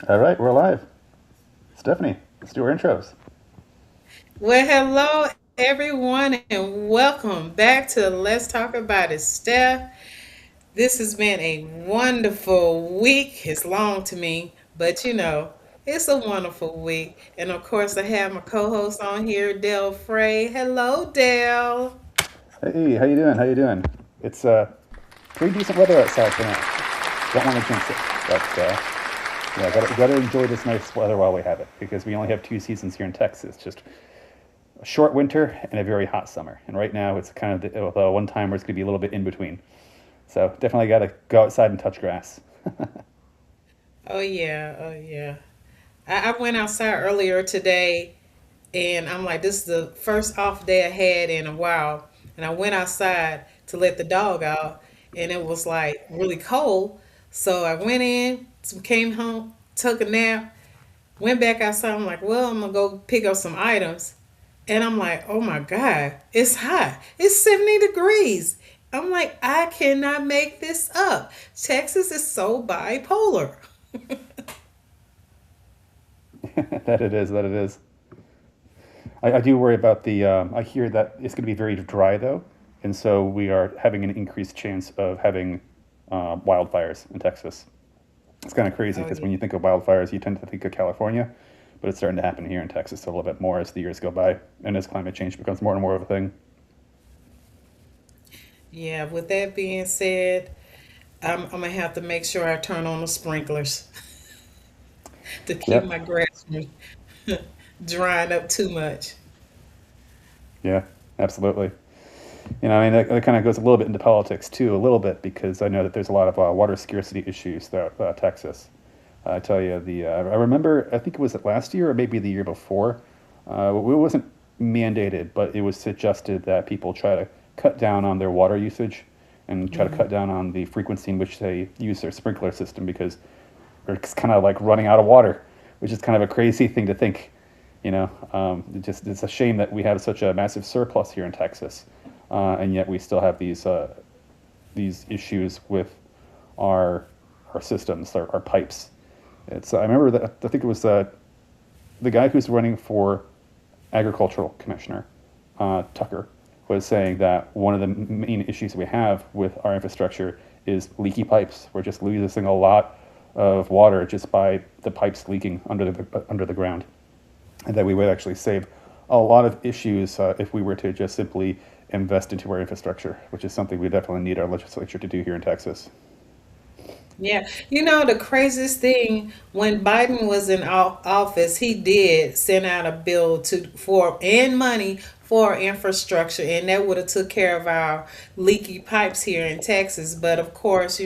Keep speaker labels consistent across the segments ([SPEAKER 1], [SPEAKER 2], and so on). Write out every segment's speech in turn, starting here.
[SPEAKER 1] All right, we're live. Stephanie, let's do our intros.
[SPEAKER 2] Well, hello everyone, and welcome back to Let's Talk About It, Steph. This has been a wonderful week. It's long to me, but it's a wonderful week. And of course, I have my co-host on here, Del Frey. Hello, Del.
[SPEAKER 1] Hey, how you doing? How you doing? It's pretty decent weather outside for now. Don't want to jinx it, but yeah, gotta enjoy this nice weather while we have it because we only have two seasons here in Texas. Just a short winter and a very hot summer. And right now it's kind of the one time where it's gonna be a little bit in between. So definitely gotta go outside and touch grass.
[SPEAKER 2] Oh yeah, oh yeah. I went outside earlier today, and I'm like, this is the first off day I had in a while. And I went outside to let the dog out, and it was like really cold. So I went in, came home, took a nap, went back outside. I'm like, well, I'm gonna go pick up some items. And I'm like, oh my God, it's hot. It's 70 degrees. I'm like, I cannot make this up. Texas is so bipolar.
[SPEAKER 1] That it is. That it is. I do worry about the. I hear that it's going to be very dry though, and so we are having an increased chance of having wildfires in Texas. It's kind of crazy
[SPEAKER 2] Oh
[SPEAKER 1] because
[SPEAKER 2] yeah.
[SPEAKER 1] when you think of wildfires, you tend to think of California, but it's starting to happen here in Texas a little bit more as the years go by and as climate change becomes more and more of a thing.
[SPEAKER 2] Yeah, with that being said, I'm gonna have to make sure I turn on the sprinklers to keep
[SPEAKER 1] Yep.
[SPEAKER 2] my grass from drying up too much.
[SPEAKER 1] Yeah. Absolutely. I mean, that kind of goes a little bit into politics too, a little bit because I know that there's a lot of water scarcity issues throughout Texas. I tell you, I remember, I think it was last year or maybe the year before. It wasn't mandated, but it was suggested that people try to cut down on their water usage and try to
[SPEAKER 2] Hmm.
[SPEAKER 1] cut down on the frequency in which they use their sprinkler system because we're kind of like running out of water, which is kind of a crazy thing to think. It's a shame that we have such a massive surplus here in Texas, and yet we still have these issues with our our systems, our pipes. I remember that I think it was the guy who's running for agricultural commissioner, Tucker, was saying that one of the main issues we have with our infrastructure is leaky pipes. We're just losing a lot of water just by the pipes leaking under the ground, and that we would actually save a lot of issues if we were to just simply invest into our infrastructure, which is something we definitely need our legislature to do here in Texas.
[SPEAKER 2] Yeah, the craziest thing when Biden was in office, he did send out a bill to for and money for infrastructure, and that would have took care of our leaky pipes here in Texas. But of course,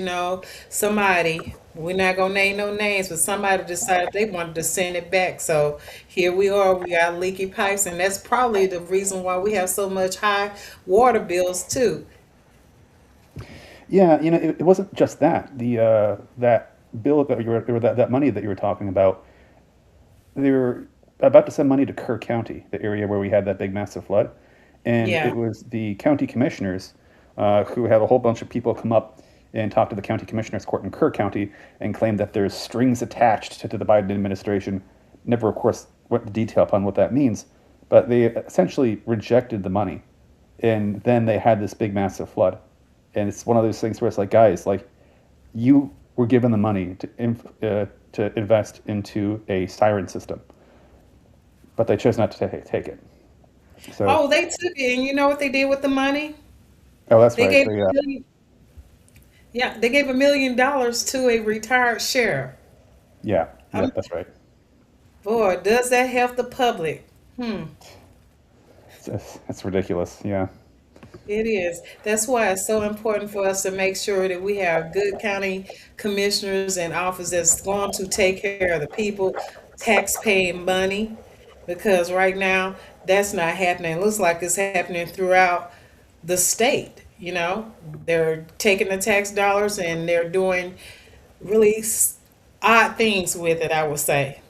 [SPEAKER 2] somebody, we're not gonna name no names, but somebody decided they wanted to send it back. So here we are, we got leaky pipes, and that's probably the reason why we have so much high water bills too.
[SPEAKER 1] Yeah, it wasn't just that. That bill that you were, or that money that you were talking about, they were about to send money to Kerr County, the area where we had that big massive flood, and
[SPEAKER 2] Yeah.
[SPEAKER 1] it was the county commissioners who had a whole bunch of people come up and talk to the county commissioners court in Kerr County and claim that there's strings attached to the Biden administration. Never, of course, went into detail upon what that means, but they essentially rejected the money, and then they had this big massive flood, and it's one of those things where it's like, guys, like you were given the money to invest into a siren system, but they chose not to take it. So,
[SPEAKER 2] Oh, they took it, and you know what they did with the money?
[SPEAKER 1] oh, that's
[SPEAKER 2] They
[SPEAKER 1] right.
[SPEAKER 2] gave a million, yeah, they gave $1 million to a retired sheriff.
[SPEAKER 1] Yeah, yeah,
[SPEAKER 2] I'm,
[SPEAKER 1] that's right.
[SPEAKER 2] boy, does that help the public? Hmm,
[SPEAKER 1] It's ridiculous. Yeah,
[SPEAKER 2] it is. That's why it's so important for us to make sure that we have good county commissioners and officers that's going to take care of the people, tax-paying money, because right now that's not happening. It looks like it's happening throughout the state. They're taking the tax dollars and they're doing really odd things with it, I would say.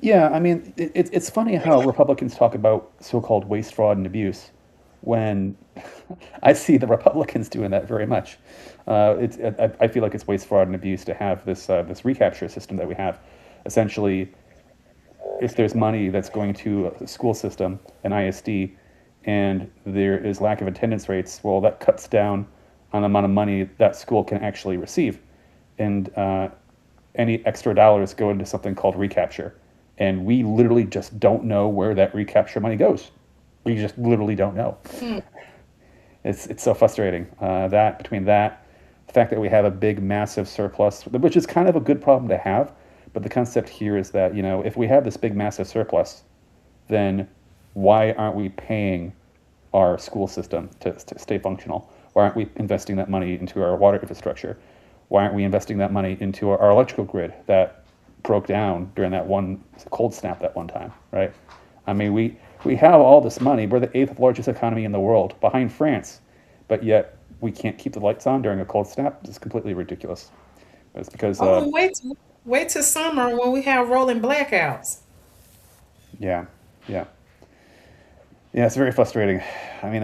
[SPEAKER 1] yeah. I mean, it's funny how Republicans talk about so-called waste, fraud, and abuse, when I see the Republicans doing that very much. I feel like it's waste, fraud, and abuse to have this recapture system that we have. essentially, if there's money that's going to a school system, an ISD, and there is lack of attendance rates, well, that cuts down on the amount of money that school can actually receive. And any extra dollars go into something called recapture. And we literally just don't know where that recapture money goes. We just literally don't know. It's so frustrating. Between that, the fact that we have a big, massive surplus, which is kind of a good problem to have, but the concept here is that, if we have this big, massive surplus, then why aren't we paying our school system to stay functional? Why aren't we investing that money into our water infrastructure? Why aren't we investing that money into our electrical grid that broke down during that one cold snap that one time, right? I mean, we have all this money. We're the 8th largest economy in the world, behind France, but yet we can't keep the lights on during a cold snap. It's completely ridiculous. It's because,
[SPEAKER 2] Oh, and wait till summer when we have rolling blackouts.
[SPEAKER 1] yeah, yeah. Yeah, it's very frustrating. I mean,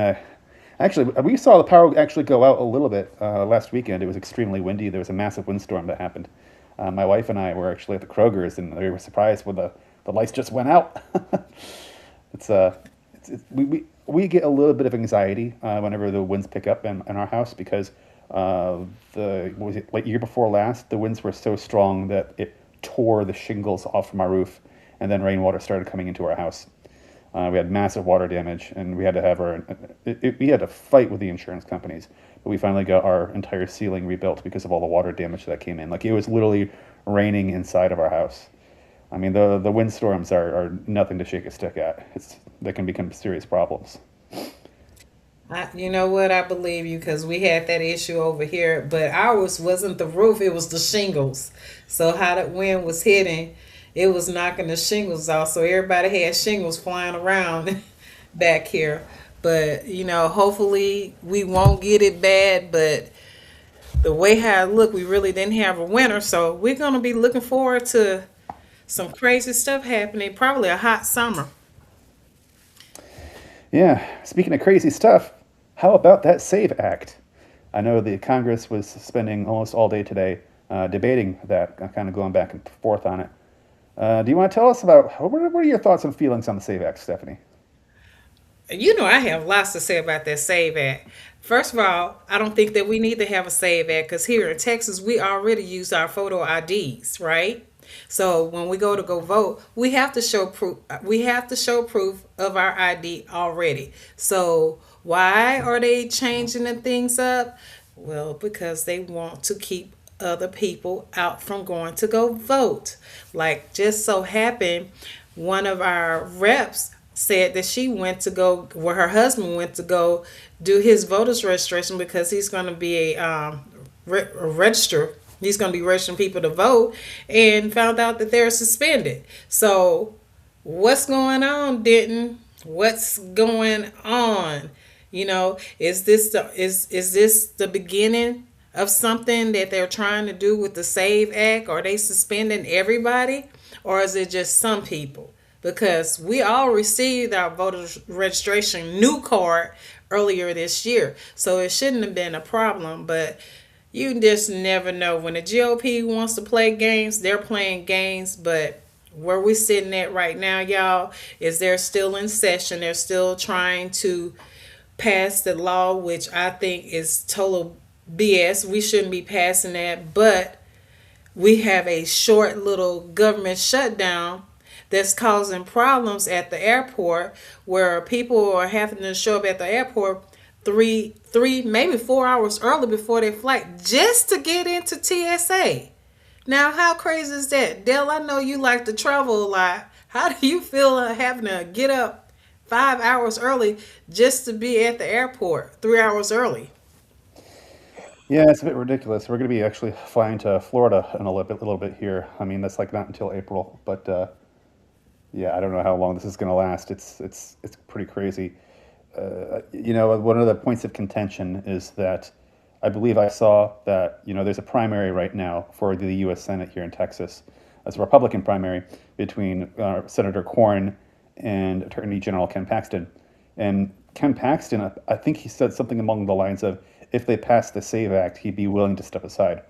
[SPEAKER 1] actually, we saw the power actually go out a little bit last weekend. It was extremely windy. There was a massive windstorm that happened. My wife and I were actually at the Kroger's, and they were surprised when the lights just went out. We get a little bit of anxiety whenever the winds pick up in our house because like year before last, the winds were so strong that it tore the shingles off from our roof, and then rainwater started coming into our house. We had massive water damage, and we had to have we had to fight with the insurance companies. But we finally got our entire ceiling rebuilt because of all the water damage that came in. Like, it was literally raining inside of our house. I mean, the windstorms are nothing to shake a stick at. They can become serious problems.
[SPEAKER 2] You know what? I believe you because we had that issue over here, but ours wasn't the roof; it was the shingles. So how that wind was hitting, it was knocking the shingles off. So everybody had shingles flying around back here. But hopefully we won't get it bad. But the way how it looked, we really didn't have a winter. So we're gonna be looking forward to some crazy stuff happening. Probably a hot summer.
[SPEAKER 1] Yeah, speaking of crazy stuff, how about that SAVE Act? I know the Congress was spending almost all day today debating that, kind of going back and forth on it. Do you want to tell us about what are your thoughts and feelings on the SAVE Act, Stephanie?
[SPEAKER 2] I have lots to say about that SAVE Act. First of all, I don't think that we need to have a SAVE Act because here in Texas, we already use our photo IDs, right? So when we go vote, we have to show proof. We have to show proof of our ID already. So why are they changing the things up? Well, because they want to keep other people out from going to go vote. Like, just so happened, one of our reps said that she went to go, where her husband went to go do his voter's registration because he's going to be a register. He's going to be registering people to vote, and found out that they're suspended. So what's going on, Denton? What's going on? Is this the beginning of something that they're trying to do with the SAVE Act? Are they suspending everybody, or is it just some people? Because we all received our voter registration new card earlier this year, so it shouldn't have been a problem. But you just never know. When the GOP wants to play games, they're playing games. But where we're sitting at right now, y'all, is they're still in session. They're still trying to pass the law, which I think is total BS. We shouldn't be passing that. But we have a short little government shutdown that's causing problems at the airport, where people are having to show up at the airport three, maybe 4 hours early before their flight just to get into TSA. Now, how crazy is that? Dell, I know you like to travel a lot. How do you feel having to get up 5 hours early just to be at the airport 3 hours early?
[SPEAKER 1] Yeah, it's a bit ridiculous. We're going to be actually flying to Florida in a little bit here. I mean, that's like not until April, but yeah, I don't know how long this is going to last. It's pretty crazy. One of the points of contention is that I believe I saw that, there's a primary right now for the U.S. Senate here in Texas. It's a Republican primary between Senator Cornyn and Attorney General Ken Paxton. And Ken Paxton, I think he said something along the lines of, if they pass the SAVE Act, he'd be willing to step aside.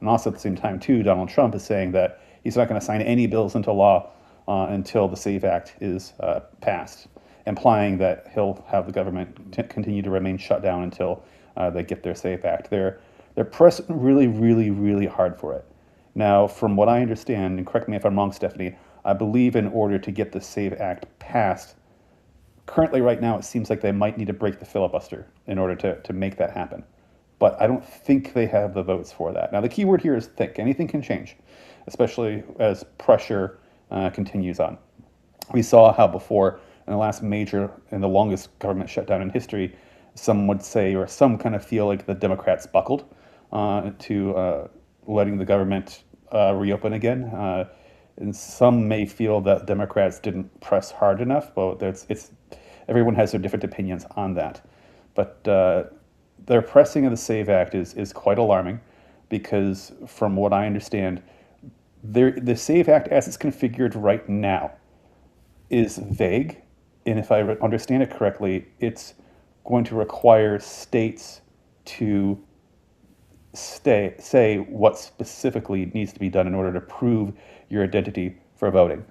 [SPEAKER 1] And also at the same time, too, Donald Trump is saying that he's not going to sign any bills into law until the SAVE Act is passed, implying that he'll have the government continue to remain shut down until they get their SAVE Act. They're pressing really, really, really hard for it. Now, from what I understand, and correct me if I'm wrong, Stephanie, I believe in order to get the SAVE Act passed, currently right now it seems like they might need to break the filibuster in order to make that happen. But I don't think they have the votes for that. Now, the key word here is think. Anything can change, especially as pressure continues on. We saw how before, in the last major and the longest government shutdown in history, some would say, or some kind of feel like the Democrats buckled to letting the government reopen again. And some may feel that Democrats didn't press hard enough. Well, everyone has their different opinions on that. But their pressing of the SAVE Act is quite alarming because, from what I understand, the SAVE Act as it's configured right now is vague. And if I understand it correctly, it's going to require states to say what specifically needs to be done in order to prove your identity for voting.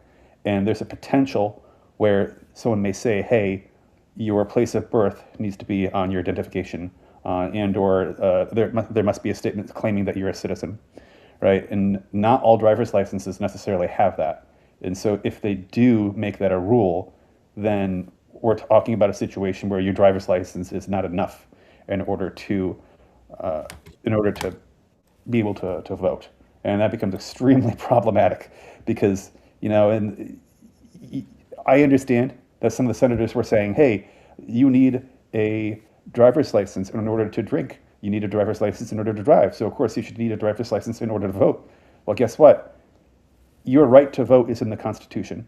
[SPEAKER 1] And there's a potential where someone may say, hey, your place of birth needs to be on your identification, and or there must be a statement claiming that you're a citizen, right? And not all driver's licenses necessarily have that. And so if they do make that a rule, then we're talking about a situation where your driver's license is not enough in order to be able to vote. And that becomes extremely problematic because, and I understand that some of the senators were saying, hey, you need a driver's license in order to drink. You need a driver's license in order to drive. So, of course, you should need a driver's license in order to vote. Well, guess what? Your right to vote is in the Constitution.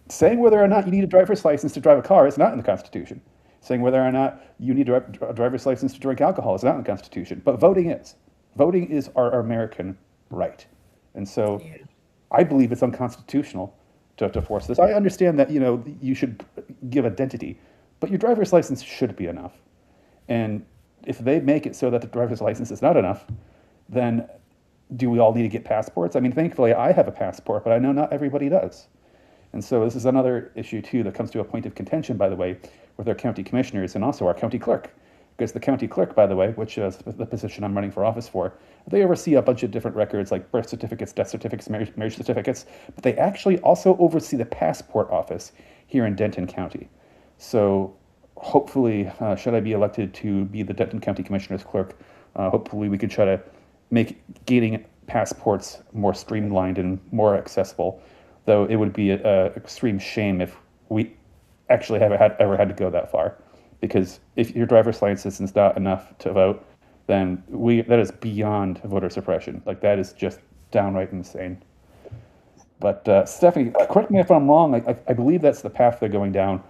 [SPEAKER 1] Saying whether or not you need a driver's license to drive a car is not in the Constitution. Saying whether or not you need a driver's license to drink alcohol is not in the Constitution. But voting is. Voting is our American right. And so I believe it's unconstitutional to force this. I understand that, you should give identity, but your driver's license should be enough. And if they make it so that the driver's license is not enough, then do we all need to get passports? I mean, thankfully, I have a passport, but I know not everybody does. And so this is another issue, too, that comes to a point of contention, by the way, with our county commissioners and also our county clerk. Because the county clerk, by the way, which is the position I'm running for office for, they oversee a bunch of different records like birth certificates, death certificates, marriage certificates, but they actually also oversee the passport office here in Denton County. So hopefully, should I be elected to be the Denton County Commissioner's clerk, hopefully we can try to make gaining passports more streamlined and more accessible, though it would be an extreme shame if we actually ever had to go that far. Because if your driver's license is not enough to vote, then that is beyond voter suppression. Like, that is just downright insane. But Stephanie, correct me if I'm wrong, I believe that's the path they're going down,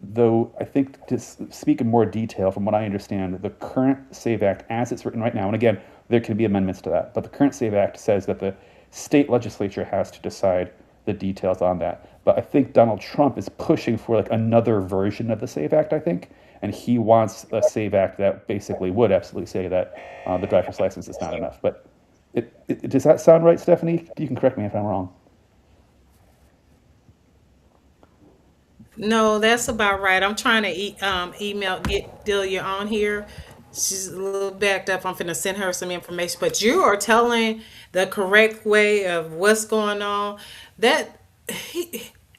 [SPEAKER 1] though I think to speak in more detail, from what I understand, the current SAVE Act as it's written right now, and again, there can be amendments to that, but the current SAVE Act says that the state legislature has to decide the details on that. But I think Donald Trump is pushing for like another version of the SAVE Act, I think, and he wants a SAVE Act that basically would absolutely say that the driver's license is not enough. But does that sound right, Stephanie? You can correct me if I'm wrong.
[SPEAKER 2] No, that's about right. I'm trying to get Delia on here. She's a little backed up. I'm finna send her some information. But you are telling the correct way of what's going on. That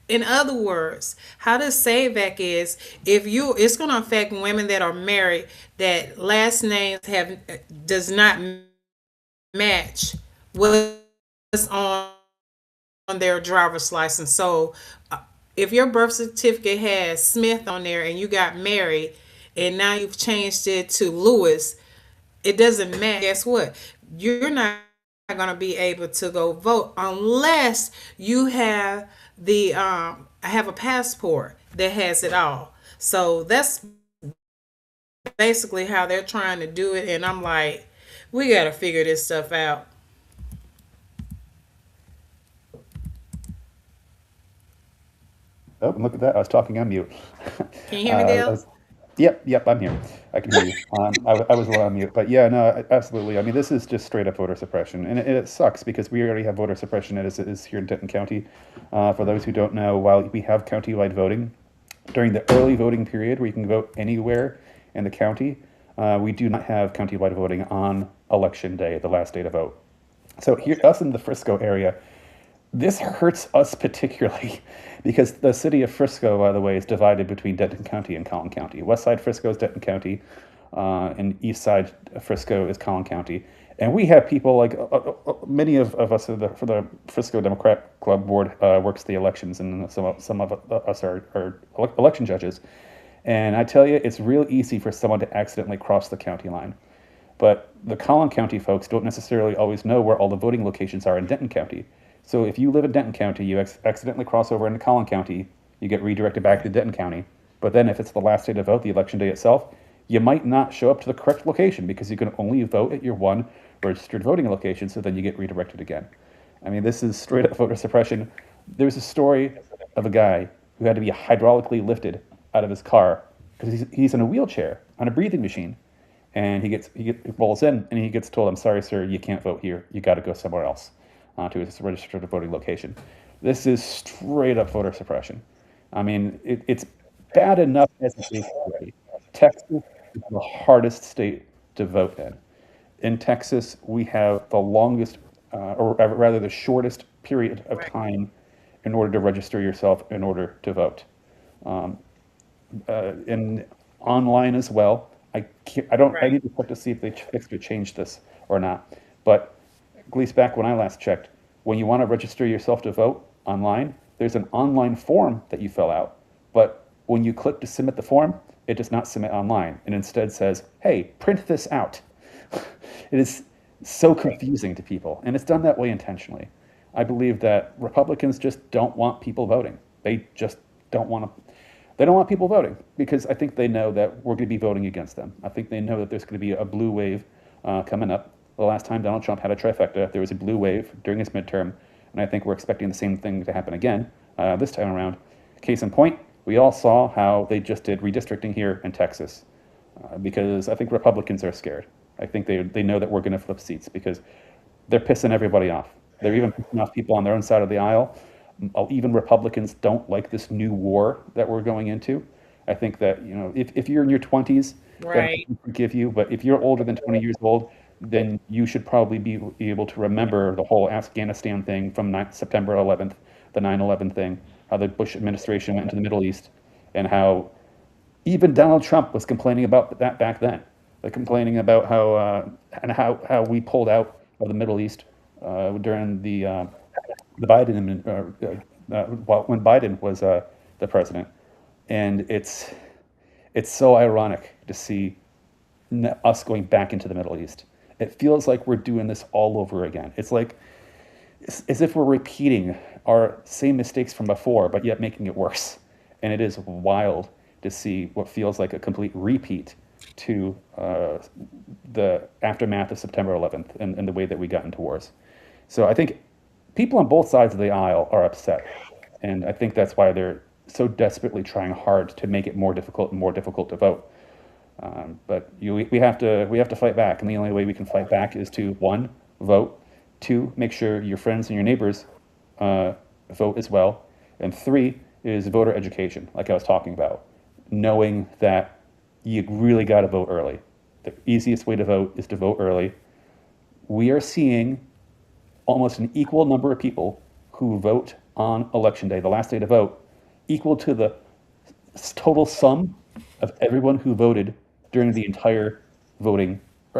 [SPEAKER 2] in other words, how this SAVE Act is, it's gonna affect women that are married that last names does not match what's on their driver's license. So if your birth certificate has Smith on there and you got married and now you've changed it to Lewis, it doesn't matter. Guess what? You're not going to be able to go vote unless you have have a passport that has it all. So that's basically how they're trying to do it. And I'm like, we got to figure this stuff out.
[SPEAKER 1] Oh, and look at that. I was talking on mute.
[SPEAKER 2] Can you hear me, Dale?
[SPEAKER 1] Yep, I'm here. I can hear you. I was on mute, but yeah, no, absolutely. I mean, this is just straight up voter suppression, and it sucks because we already have voter suppression as it is here in Denton County. For those who don't know, while we have county-wide voting, during the early voting period, where you can vote anywhere in the county, we do not have county-wide voting on election day, the last day to vote. So here, us in the Frisco area, this hurts us particularly because the city of Frisco, by the way, is divided between Denton County and Collin County. West side Frisco is Denton County, and east side Frisco is Collin County. And we have people like many of us for the Frisco Democrat Club board works the elections, and some of us are election judges. And I tell you, it's real easy for someone to accidentally cross the county line. But the Collin County folks don't necessarily always know where all the voting locations are in Denton County. So if you live in Denton County, you accidentally cross over into Collin County, you get redirected back to Denton County. But then if it's the last day to vote, the election day itself, you might not show up to the correct location because you can only vote at your one registered voting location, so then you get redirected again. I mean, this is straight up voter suppression. There's a story of a guy who had to be hydraulically lifted out of his car because he's in a wheelchair on a breathing machine. And he rolls in and he gets told, "I'm sorry, sir, you can't vote here. You got to go somewhere else to his registered voting location." This is straight up voter suppression. I mean, it's bad enough as it is already. Texas is the hardest state to vote in. In Texas, we have the longest, or rather the shortest period of time in order to register yourself in order to vote. And online as well. I need to check to see if they fixed or changed this or not. But at least back when I last checked, when you want to register yourself to vote online, there's an online form that you fill out. But when you click to submit the form, it does not submit online and instead says, "Hey, print this out." It is so confusing to people, and it's done that way intentionally. I believe that Republicans just don't want people voting. They just don't want to. They don't want people voting because I think they know that we're going to be voting against them. I think they know that there's going to be a blue wave coming up. The last time Donald Trump had a trifecta, there was a blue wave during his midterm, and I think we're expecting the same thing to happen again this time around. Case in point, we all saw how they just did redistricting here in Texas because I think Republicans are scared. I think they know that we're going to flip seats because they're pissing everybody off. They're even pissing off people on their own side of the aisle. Even Republicans don't like this new war that we're going into. I think that, if you're in your 20s, then I
[SPEAKER 2] Right.
[SPEAKER 1] can forgive you. But if you're older than 20 years old, then you should probably be able to remember the whole Afghanistan thing from September 11th, the 9/11 thing, how the Bush administration went into the Middle East, and how even Donald Trump was complaining about that back then. Like complaining about how we pulled out of the Middle East during the Biden when Biden was the president, and it's so ironic to see us going back into the Middle East. It feels like we're doing this all over again. It's like it's as if we're repeating our same mistakes from before, but yet making it worse. And it is wild to see what feels like a complete repeat to the aftermath of September 11th and the way that we got into wars. So I think people on both sides of the aisle are upset. And I think that's why they're so desperately trying hard to make it more difficult and more difficult to vote. But we have to fight back. And the only way we can fight back is to, one, vote, two, make sure your friends and your neighbors vote as well, and three is voter education, like I was talking about, knowing that you really got to vote early. The easiest way to vote is to vote early. We are seeing almost an equal number of people who vote on election day, the last day to vote, equal to the total sum of everyone who voted during the entire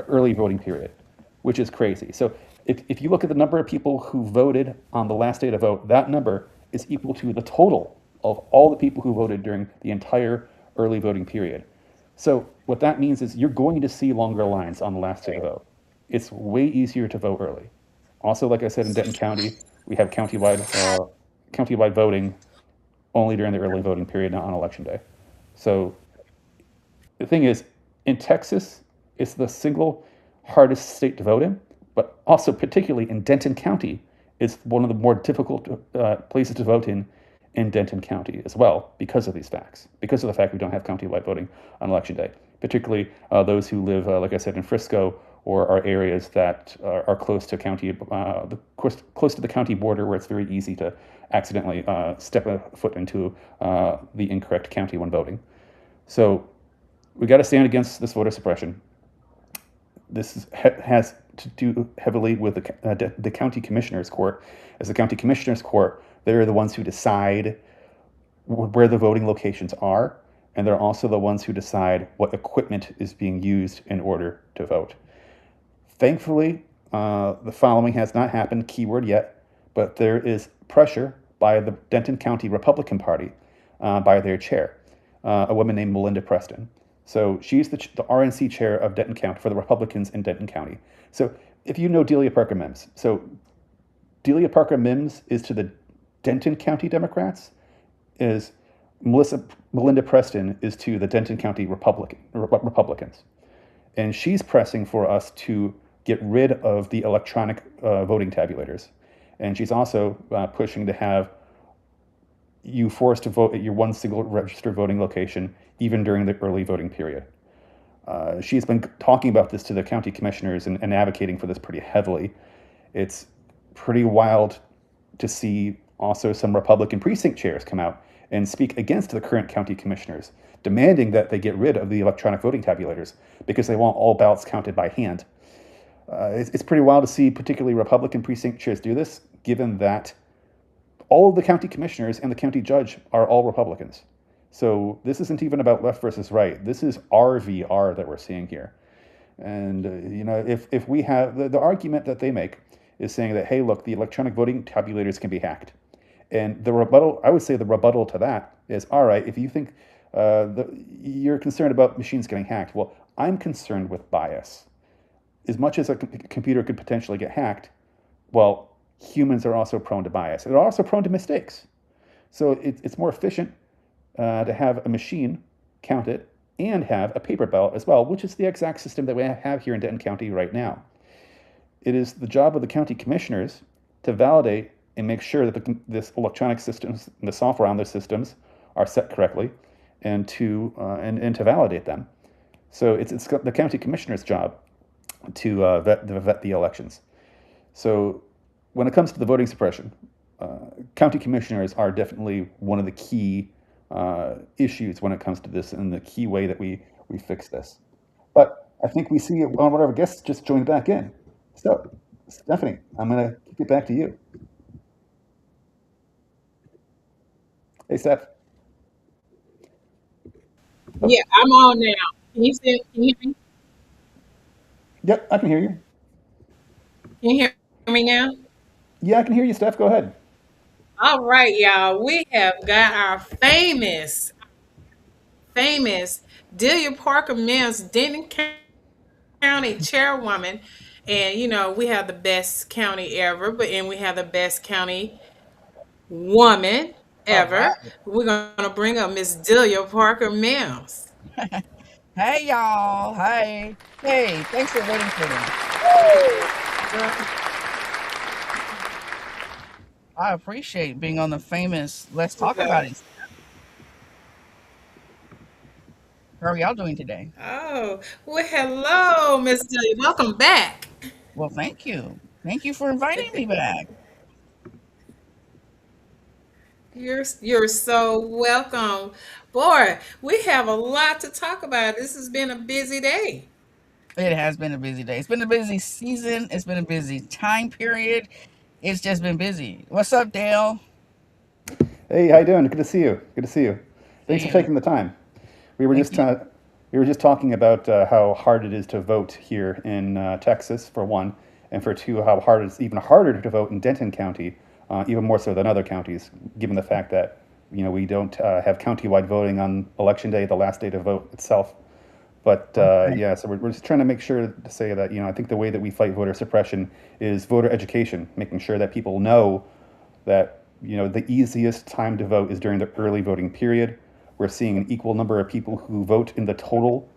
[SPEAKER 1] early voting period, which is crazy. So if you look at the number of people who voted on the last day to vote, that number is equal to the total of all the people who voted during the entire early voting period. So what that means is you're going to see longer lines on the last day to vote. It's way easier to vote early. Also, like I said, in Denton County, we have countywide voting only during the early voting period, not on election day. So the thing is, in Texas, it's the single hardest state to vote in, but also particularly in Denton County, it's one of the more difficult places to vote in in Denton County as well because of these facts, because of the fact we don't have county-wide voting on election day, particularly those who live, like I said, in Frisco or are areas that are close to close to the county border where it's very easy to accidentally step a foot into the incorrect county when voting. So we got to stand against this voter suppression. This has to do heavily with the county commissioners court. As the county commissioners court, they're the ones who decide where the voting locations are, and they're also the ones who decide what equipment is being used in order to vote. Thankfully, the following has not happened, keyword yet, but there is pressure by the Denton County Republican Party, by their chair, a woman named Melinda Preston. So she's the RNC chair of Denton County for the Republicans in Denton County. So if you know Delia Parker-Mims, so Delia Parker-Mims is to the Denton County Democrats, is Melinda Preston is to the Denton County Republicans. And she's pressing for us to get rid of the electronic voting tabulators. And she's also pushing to have you forced to vote at your one single registered voting location, even during the early voting period. She's been talking about this to the county commissioners and advocating for this pretty heavily. It's pretty wild to see also some Republican precinct chairs come out and speak against the current county commissioners, demanding that they get rid of the electronic voting tabulators because they want all ballots counted by hand. It's pretty wild to see particularly Republican precinct chairs do this, given that all of the county commissioners and the county judge are all Republicans. So this isn't even about left versus right. This is RVR that we're seeing here. And, if we have the argument that they make is saying that, hey, look, the electronic voting tabulators can be hacked. And the rebuttal, I would say the rebuttal to that is, all right, if you think you're concerned about machines getting hacked, well, I'm concerned with bias. As much as a computer could potentially get hacked, well, humans are also prone to bias. They're also prone to mistakes. So it's more efficient to have a machine count it and have a paper ballot as well, which is the exact system that we have here in Denton County right now. It is the job of the county commissioners to validate and make sure that this electronic systems, the software on those systems, are set correctly, and to validate them. So it's the county commissioner's job to vet the elections. So when it comes to the voting suppression, county commissioners are definitely one of the key issues when it comes to this, and the key way that we fix this. But I think we see one of our guests just joined back in. So, Stephanie, I'm going to kick it back to you. Hey, Steph. Oh,
[SPEAKER 2] Yeah, I'm on now. Can you hear me?
[SPEAKER 1] yep, I can hear you.
[SPEAKER 2] Can you hear me now?
[SPEAKER 1] Yeah, I can hear you, Steph. Go ahead.
[SPEAKER 2] All right, y'all. We have got our famous Delia Parker-Mims, Denton County Chairwoman. And we have the best county ever, and we have the best county woman
[SPEAKER 3] All right.
[SPEAKER 2] ever. We're gonna bring up Miss Delia Parker-Mims.
[SPEAKER 3] Hey, y'all. Hey. Hey, thanks for waiting for me. Woo!
[SPEAKER 2] Girl,
[SPEAKER 3] I appreciate being on the famous Let's Talk About
[SPEAKER 2] okay.
[SPEAKER 3] It. How are y'all doing today?
[SPEAKER 2] Oh, well, hello, Miss Delia. Welcome back.
[SPEAKER 3] Well, thank you. Thank you for inviting me back.
[SPEAKER 2] You're so welcome. Boy, we have a lot to talk about. This has been a busy day.
[SPEAKER 3] It has been a busy day. It's been a busy season. It's been a busy time period. It's just been busy. What's up, Dale?
[SPEAKER 1] Hey, how you doing? Good to see you. Good to see you. Thanks for
[SPEAKER 3] Hey,
[SPEAKER 1] taking the time. We were
[SPEAKER 3] thank
[SPEAKER 1] just
[SPEAKER 3] you.
[SPEAKER 1] talking about how hard it is to vote here in Texas, for one, and for two, how hard it's even harder to vote in Denton County, even more so than other counties, given the fact that we don't have county-wide voting on election day, the last day to vote itself. But
[SPEAKER 3] Okay.
[SPEAKER 1] yeah, so we're just trying to make sure to say that I think the way that we fight voter suppression is voter education, making sure that people know that the easiest time to vote is during the early voting period. We're seeing an equal number of people who vote in the total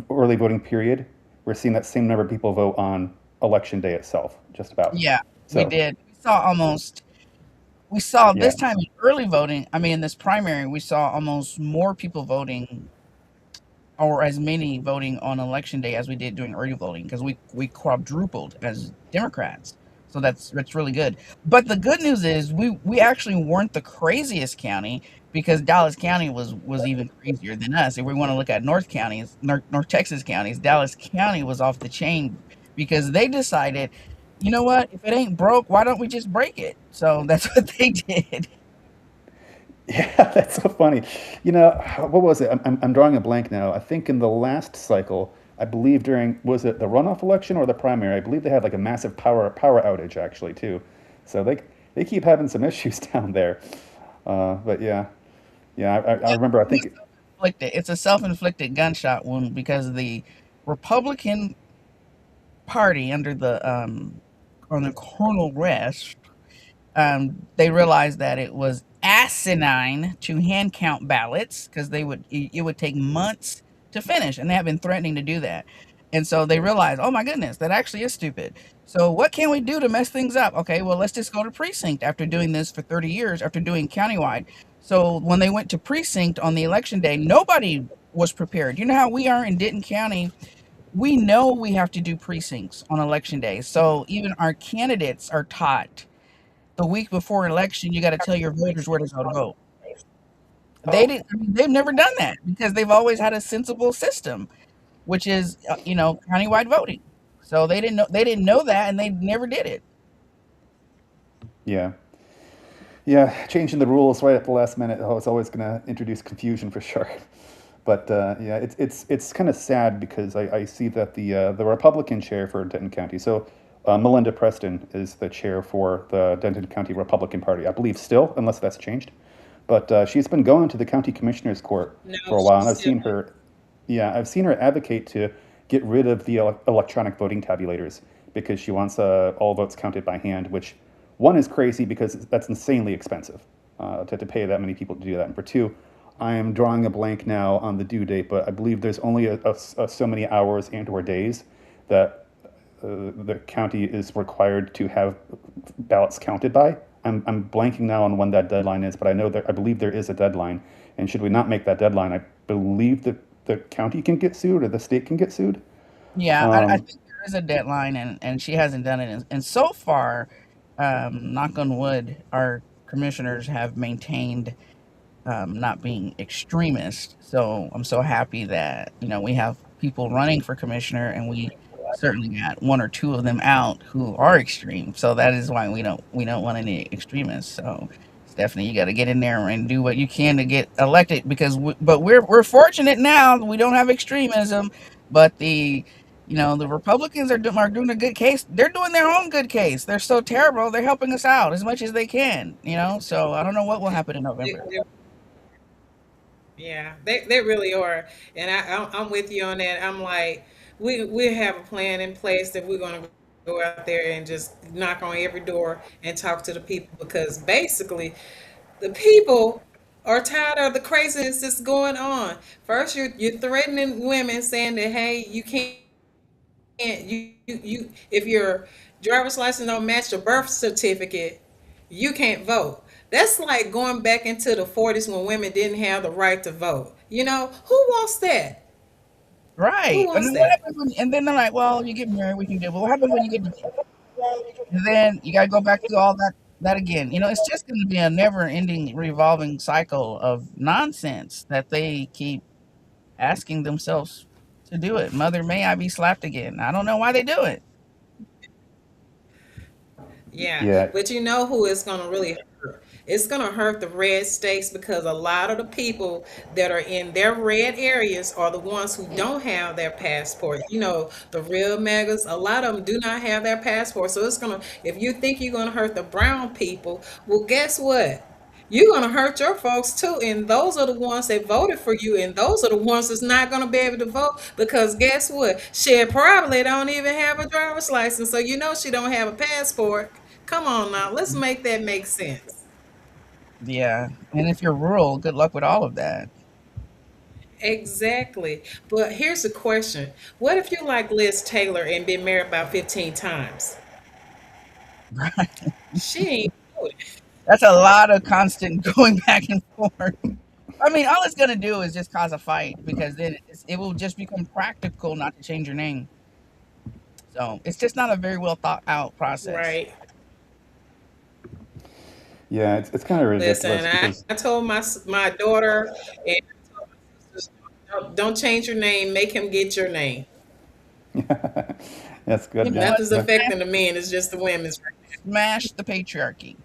[SPEAKER 1] early voting period. We're seeing that same number of people vote on election day itself, just about.
[SPEAKER 3] Yeah, we
[SPEAKER 1] So
[SPEAKER 3] did. We saw almost we saw
[SPEAKER 1] Yeah.
[SPEAKER 3] this time in early voting, I mean, in this primary, we saw almost more people voting or as many voting on election day as we did during early voting because we quadrupled as Democrats. So that's really good. But the good news is we actually weren't the craziest county because Dallas County was even crazier than us. If we want to look at North Texas counties, Dallas County was off the chain because they decided, you know what, if it ain't broke, why don't we just break it? So that's what they did.
[SPEAKER 1] Yeah, that's so funny. You know, what was it? I'm drawing a blank now. I think in the last cycle, I believe during, was it the runoff election or the primary? I believe they had like a massive power outage actually too. So they keep having some issues down there. But yeah, yeah, I remember. I think
[SPEAKER 3] It's a self-inflicted gunshot wound because the Republican Party under the on the Colonel West, they realized that it was asinine to hand count ballots because it would take months to finish, and they have been threatening to do that. And so they realized, oh my goodness, that actually is stupid. So what can we do to mess things up? Okay, well let's just go to precinct after doing this for 30 years, after doing countywide. So when they went to precinct on the election day, nobody was prepared. You know how we are in Denton County, we know we have to do precincts on election day. So even our candidates are taught the week before election, you got to tell your voters where to go to vote. They didn't. I mean, they've never done that because they've always had a sensible system, which is countywide voting. So they didn't know that, and they never did it.
[SPEAKER 1] yeah, yeah, changing the rules right at the last minute. Oh, it's always going to introduce confusion for sure. But yeah, it's kind of sad because I see that the Republican chair for Denton County. So Melinda Preston is the chair for the Denton County Republican Party, I believe, still, unless that's changed. But she's been going to the county commissioners court
[SPEAKER 2] No,
[SPEAKER 1] for a while, and
[SPEAKER 2] she's
[SPEAKER 1] I've
[SPEAKER 2] still.
[SPEAKER 1] seen her. Yeah, I've seen her advocate to get rid of the electronic voting tabulators because she wants all votes counted by hand, which one is crazy because that's insanely expensive to pay that many people to do that. And for two, I am drawing a blank now on the due date, but I believe there's only so many hours and/or days that the county is required to have ballots counted by. I'm blanking now on when that deadline is, but I believe there is a deadline. And should we not make that deadline, I believe that the county can get sued or the state can get sued.
[SPEAKER 3] Yeah, I
[SPEAKER 1] Um,
[SPEAKER 3] think there is a deadline, and she hasn't done it. And so far, knock on wood, our commissioners have maintained not being extremist. So I'm so happy that we have people running for commissioner, and we certainly got one or two of them out who are extreme. So that is why we don't want any extremists. So Stephanie, you got to get in there and do what you can to get elected because but we're fortunate now we don't have extremism, but the Republicans are doing a good case. They're doing their own good case. They're so terrible. They're helping us out as much as they can. So I don't know what will happen in
[SPEAKER 2] They,
[SPEAKER 3] November.
[SPEAKER 2] they, yeah, they really are, and I'm with you on that. I'm like, we have a plan in place that we're gonna go out there and just knock on every door and talk to the people because basically the people are tired of the craziness that's going on. First, you're threatening women, saying that hey, you if your driver's license don't match your birth certificate, you can't vote. That's like going back into the 40s when women didn't have the right to vote. Who wants that? Who
[SPEAKER 3] Right. And
[SPEAKER 2] wants
[SPEAKER 3] then what
[SPEAKER 2] that?
[SPEAKER 3] happens and then they're like, well, you get married, we can do it. But what happens when you get divorced? And then you gotta go back to all that again. It's just gonna be a never ending revolving cycle of nonsense that they keep asking themselves to do it. Mother, may I be slapped again? I don't know why they do it.
[SPEAKER 2] Yeah,
[SPEAKER 1] yeah,
[SPEAKER 2] but you know who it's going to really hurt? It's going to hurt the red states because a lot of the people that are in their red areas are the ones who don't have their passport. The real megas, a lot of them do not have their passport. So it's going to, if you think you're going to hurt the brown people, well, guess what? You're going to hurt your folks too. And those are the ones that voted for you. And those are the ones that's not going to be able to vote because guess what? She probably don't even have a driver's license. So she don't have a passport. Come on now. Let's make that make sense.
[SPEAKER 3] Yeah. And if you're rural, good luck with all of that.
[SPEAKER 2] Exactly. But here's the question. What if you like Liz Taylor and been married about 15 times? She ain't voted.
[SPEAKER 3] That's a lot of constant going back and forth. I mean, all it's going to do is just cause a fight because then it will just become practical not to change your name. So it's just not a very well thought out process.
[SPEAKER 2] Right.
[SPEAKER 1] Yeah, it's kind of
[SPEAKER 2] Listen,
[SPEAKER 1] ridiculous
[SPEAKER 2] I,
[SPEAKER 1] because
[SPEAKER 2] I told my daughter, and I told my sisters, don't change your name. Make him get your name.
[SPEAKER 1] that's
[SPEAKER 3] You
[SPEAKER 1] good.
[SPEAKER 3] know
[SPEAKER 1] Yeah,
[SPEAKER 3] what?
[SPEAKER 2] Nothing's
[SPEAKER 1] yeah,
[SPEAKER 2] affecting the men. It's just the women's right
[SPEAKER 3] Smash the patriarchy.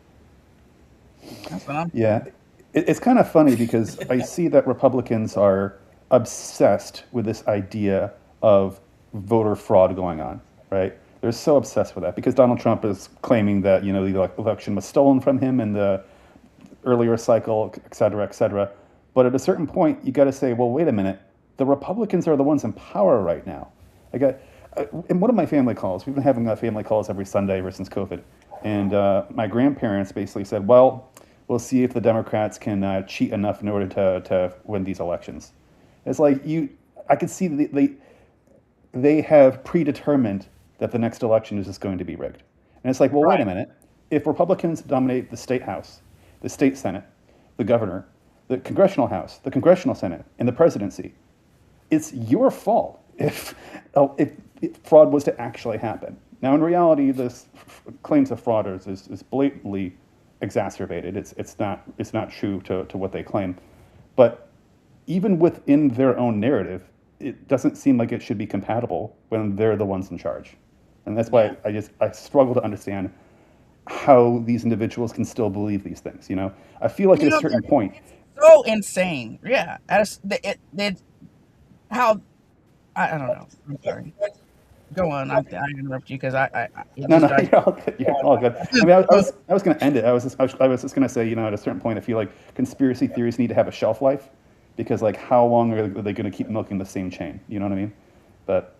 [SPEAKER 3] That's what I'm.
[SPEAKER 1] yeah. It's kind of funny because I see that Republicans are obsessed with this idea of voter fraud going on, right? They're so obsessed with that because Donald Trump is claiming that the election was stolen from him in the earlier cycle, et cetera, et cetera. But at a certain point, you got to say, well, wait a minute. The Republicans are the ones in power right now. I got in one of my family calls. We've been having family calls every Sunday ever since COVID, and my grandparents basically said, well, we'll see if the Democrats can cheat enough in order to win these elections. It's like I could see they have predetermined that the next election is just going to be rigged. And it's like, well, wait a
[SPEAKER 3] Right.
[SPEAKER 1] minute. If Republicans dominate the state house, the state senate, the governor, the congressional house, the congressional senate, and the presidency, it's your fault if fraud was to actually happen. Now, in reality, this claims of frauders is blatantly exacerbated. It's not true to what they claim, but even within their own narrative, it doesn't seem like it should be compatible when they're the ones in charge. And that's
[SPEAKER 3] Yeah.
[SPEAKER 1] why I struggle to understand how these individuals can still believe these things. I feel like
[SPEAKER 3] You
[SPEAKER 1] at a
[SPEAKER 3] know,
[SPEAKER 1] certain point,
[SPEAKER 3] it's so insane. Yeah. How, I don't know. I'm sorry. Go on. I interrupt you because it
[SPEAKER 1] no,
[SPEAKER 3] just
[SPEAKER 1] no,
[SPEAKER 3] drives
[SPEAKER 1] you're all good. You're all good. I mean, I was going to end it. I was just going to say, at a certain point, I feel like conspiracy theories need to have a shelf life because, like, how long are they going to keep milking the same chain? You know what I mean? But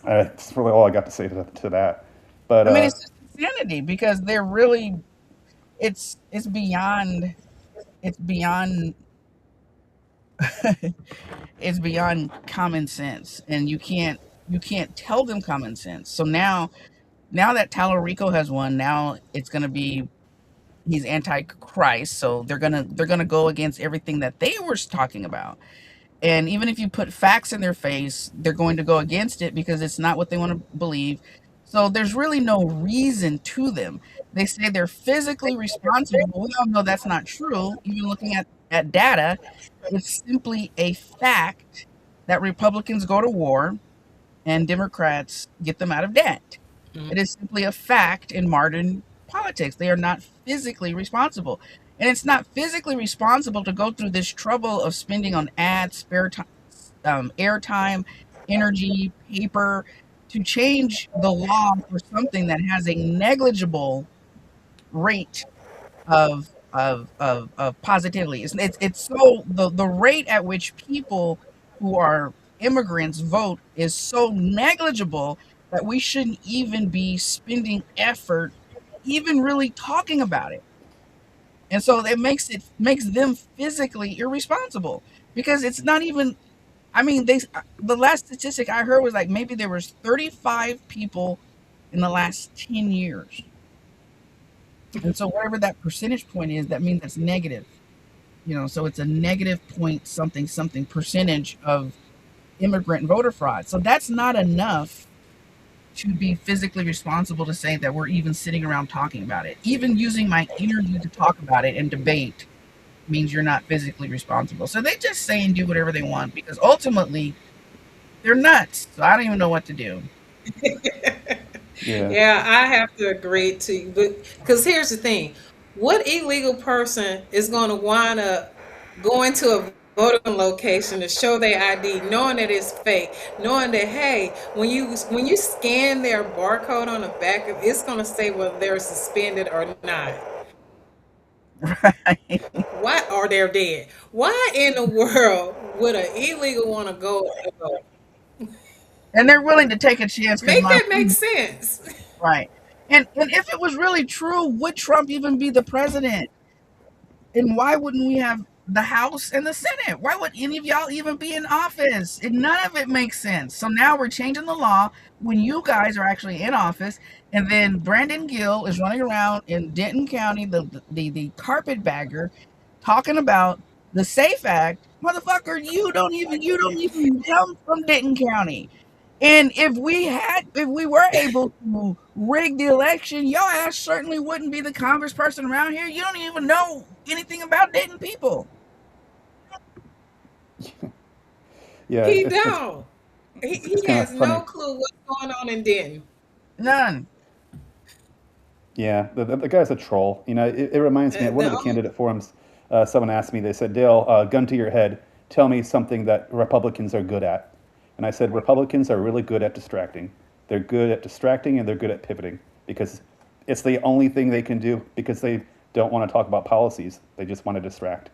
[SPEAKER 1] that's really all I got to say to that. But
[SPEAKER 3] I mean, it's just insanity because they're really, it's beyond, it's beyond, it's beyond common sense. And you can't tell them common sense. So now that Talarico has won, now it's going to be he's anti-Christ, so they're gonna go against everything that they were talking about. And even if you put facts in their face, they're going to go against it because it's not what they want to believe. So there's really no reason to them. They say they're physically responsible. But we all know that's not true. Even looking at data, it's simply a fact that Republicans go to war and Democrats get them out of debt.
[SPEAKER 2] now.
[SPEAKER 3] It is simply a fact in modern politics. They are not physically responsible. And it's not physically responsible to go through this trouble of spending on ads, spare time, airtime, energy, paper to change the law for something that has a negligible rate of positivity. It's so the rate at which people who are immigrants vote is so negligible that we shouldn't even be spending effort even really talking about it. And so it makes them physically irresponsible because it's not even. I mean, the last statistic I heard was like maybe there was 35 people in the last 10 years. And so whatever that percentage point is, that means that's negative. So it's a negative point something something percentage of immigrant voter fraud. So that's not enough to be physically responsible to say that we're even sitting around talking about it. Even using my energy to talk about it and debate means you're not physically responsible. So they just say and do whatever they want because ultimately they're nuts. So I don't even know what to do.
[SPEAKER 1] yeah,
[SPEAKER 2] Yeah, I have to agree to you. But because here's the thing, what illegal person is going to wind up going to a voting location to show their ID, knowing that it's fake, knowing that hey, when you scan their barcode on the back of it's going to say whether they're suspended or not.
[SPEAKER 3] Right.
[SPEAKER 2] Why are they dead? Why in the world would an illegal want to go and vote?
[SPEAKER 3] And they're willing to take a chance because
[SPEAKER 2] Make
[SPEAKER 3] my
[SPEAKER 2] that make sense.
[SPEAKER 3] right. And if it was really true, would Trump even be the president? And why wouldn't we have the House and the Senate. Why would any of y'all even be in office? And none of it makes sense. So now we're changing the law when you guys are actually in office, and then Brandon Gill is running around in Denton County, the carpetbagger, talking about the SAFE Act. Motherfucker, you don't even come from Denton County. And if we were able to rig the election, your ass certainly wouldn't be the congressperson around here. You don't even know anything about Denton people.
[SPEAKER 1] Yeah,
[SPEAKER 2] He
[SPEAKER 1] it's
[SPEAKER 2] don't.
[SPEAKER 1] it's
[SPEAKER 2] He
[SPEAKER 1] kind
[SPEAKER 2] has
[SPEAKER 1] of funny.
[SPEAKER 2] no clue what's going on in Denton.
[SPEAKER 3] None.
[SPEAKER 1] Yeah, the guy's a troll. You know, it reminds me at one
[SPEAKER 2] The
[SPEAKER 1] of the
[SPEAKER 2] only
[SPEAKER 1] candidate forums. Someone asked me. They said, "Dale, gun to your head. Tell me something that Republicans are good at." And I said, "Republicans are really good at distracting. They're good at distracting and they're good at pivoting because it's the only thing they can do because they don't want to talk about policies. They just want to distract."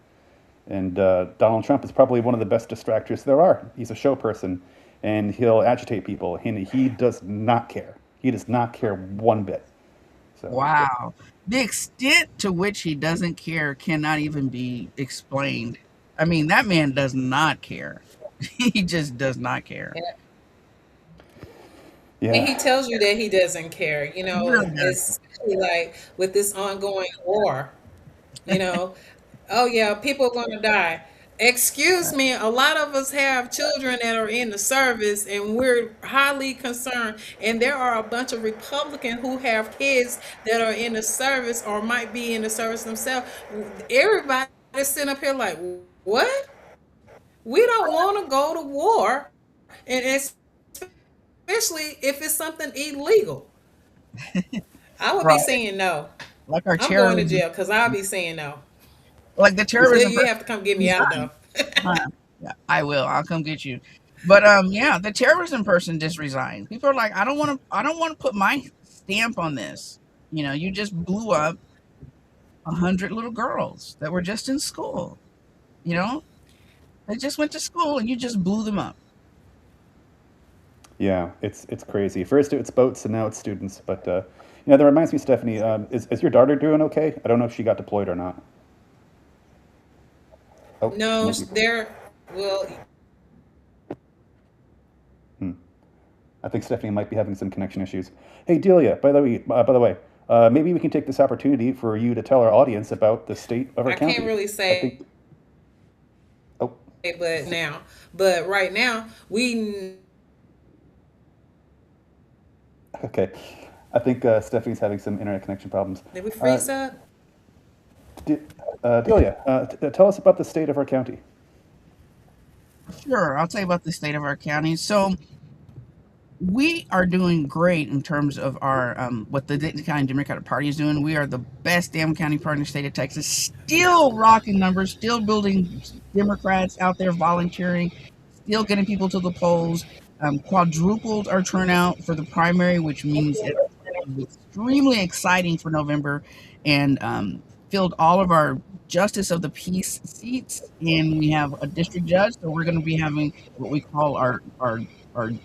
[SPEAKER 1] And Donald Trump is probably one of the best distractors there are. He's a show person, and he'll agitate people, and he does not care. He does not care one bit. So.
[SPEAKER 3] Wow. The extent to which he doesn't care cannot even be explained. I mean, that man does not care. He just does not care.
[SPEAKER 2] and
[SPEAKER 1] Yeah,
[SPEAKER 2] he tells you that he doesn't care.
[SPEAKER 3] He really does.
[SPEAKER 2] Especially like with this ongoing war. You know, oh yeah, people are going to die. Excuse me, a lot of us have children that are in the service and we're highly concerned. And there are a bunch of Republicans who have kids that are in the service or might be in the service themselves. Everybody's sitting up here like, what? We don't want to go to war. And especially if it's something illegal. I would be
[SPEAKER 3] Right.
[SPEAKER 2] saying no.
[SPEAKER 3] Like our
[SPEAKER 2] I'm going to
[SPEAKER 3] terrorism,
[SPEAKER 2] jail because I'll be saying no.
[SPEAKER 3] like the terrorism
[SPEAKER 2] You
[SPEAKER 3] person
[SPEAKER 2] have to come get me out
[SPEAKER 3] resigned.
[SPEAKER 2] though.
[SPEAKER 3] Huh. Yeah, I will. I'll come get you. But yeah, the terrorism person just resigned. People are like, I don't want to put my stamp on this. You know, you just blew up 100 little girls that were just in school. You know, they just went to school and you just blew them up.
[SPEAKER 1] yeah, it's crazy. First it's boats and now it's students. But you know, that reminds me, Stephanie. Is your daughter doing okay? I don't know if she got deployed or not. Oh, she
[SPEAKER 2] No,
[SPEAKER 1] might be.
[SPEAKER 2] there. Well,
[SPEAKER 1] Hmm. I think Stephanie might be having some connection issues. Hey, Delia. By the way, maybe we can take this opportunity for you to tell our audience about the state of our
[SPEAKER 2] I can't
[SPEAKER 1] county.
[SPEAKER 2] really
[SPEAKER 1] I
[SPEAKER 2] say,
[SPEAKER 1] think. Oh,
[SPEAKER 2] but now, but right now, we.
[SPEAKER 1] okay. I think Stephanie's having some internet connection problems.
[SPEAKER 2] Did we
[SPEAKER 1] Uh,
[SPEAKER 2] freeze up?
[SPEAKER 1] De- Delia, tell us about the state of our county.
[SPEAKER 3] Sure, I'll tell you about the state of our county. So we are doing great in terms of our what the Denton County Democratic Party is doing. We are the best damn county party in the state of Texas. Still rocking numbers, still building Democrats out there volunteering, still getting people to the polls. Quadrupled our turnout for the primary, which means it's extremely exciting for November, and filled all of our justice of the peace seats, and we have a district judge. So we're going to be having what we call our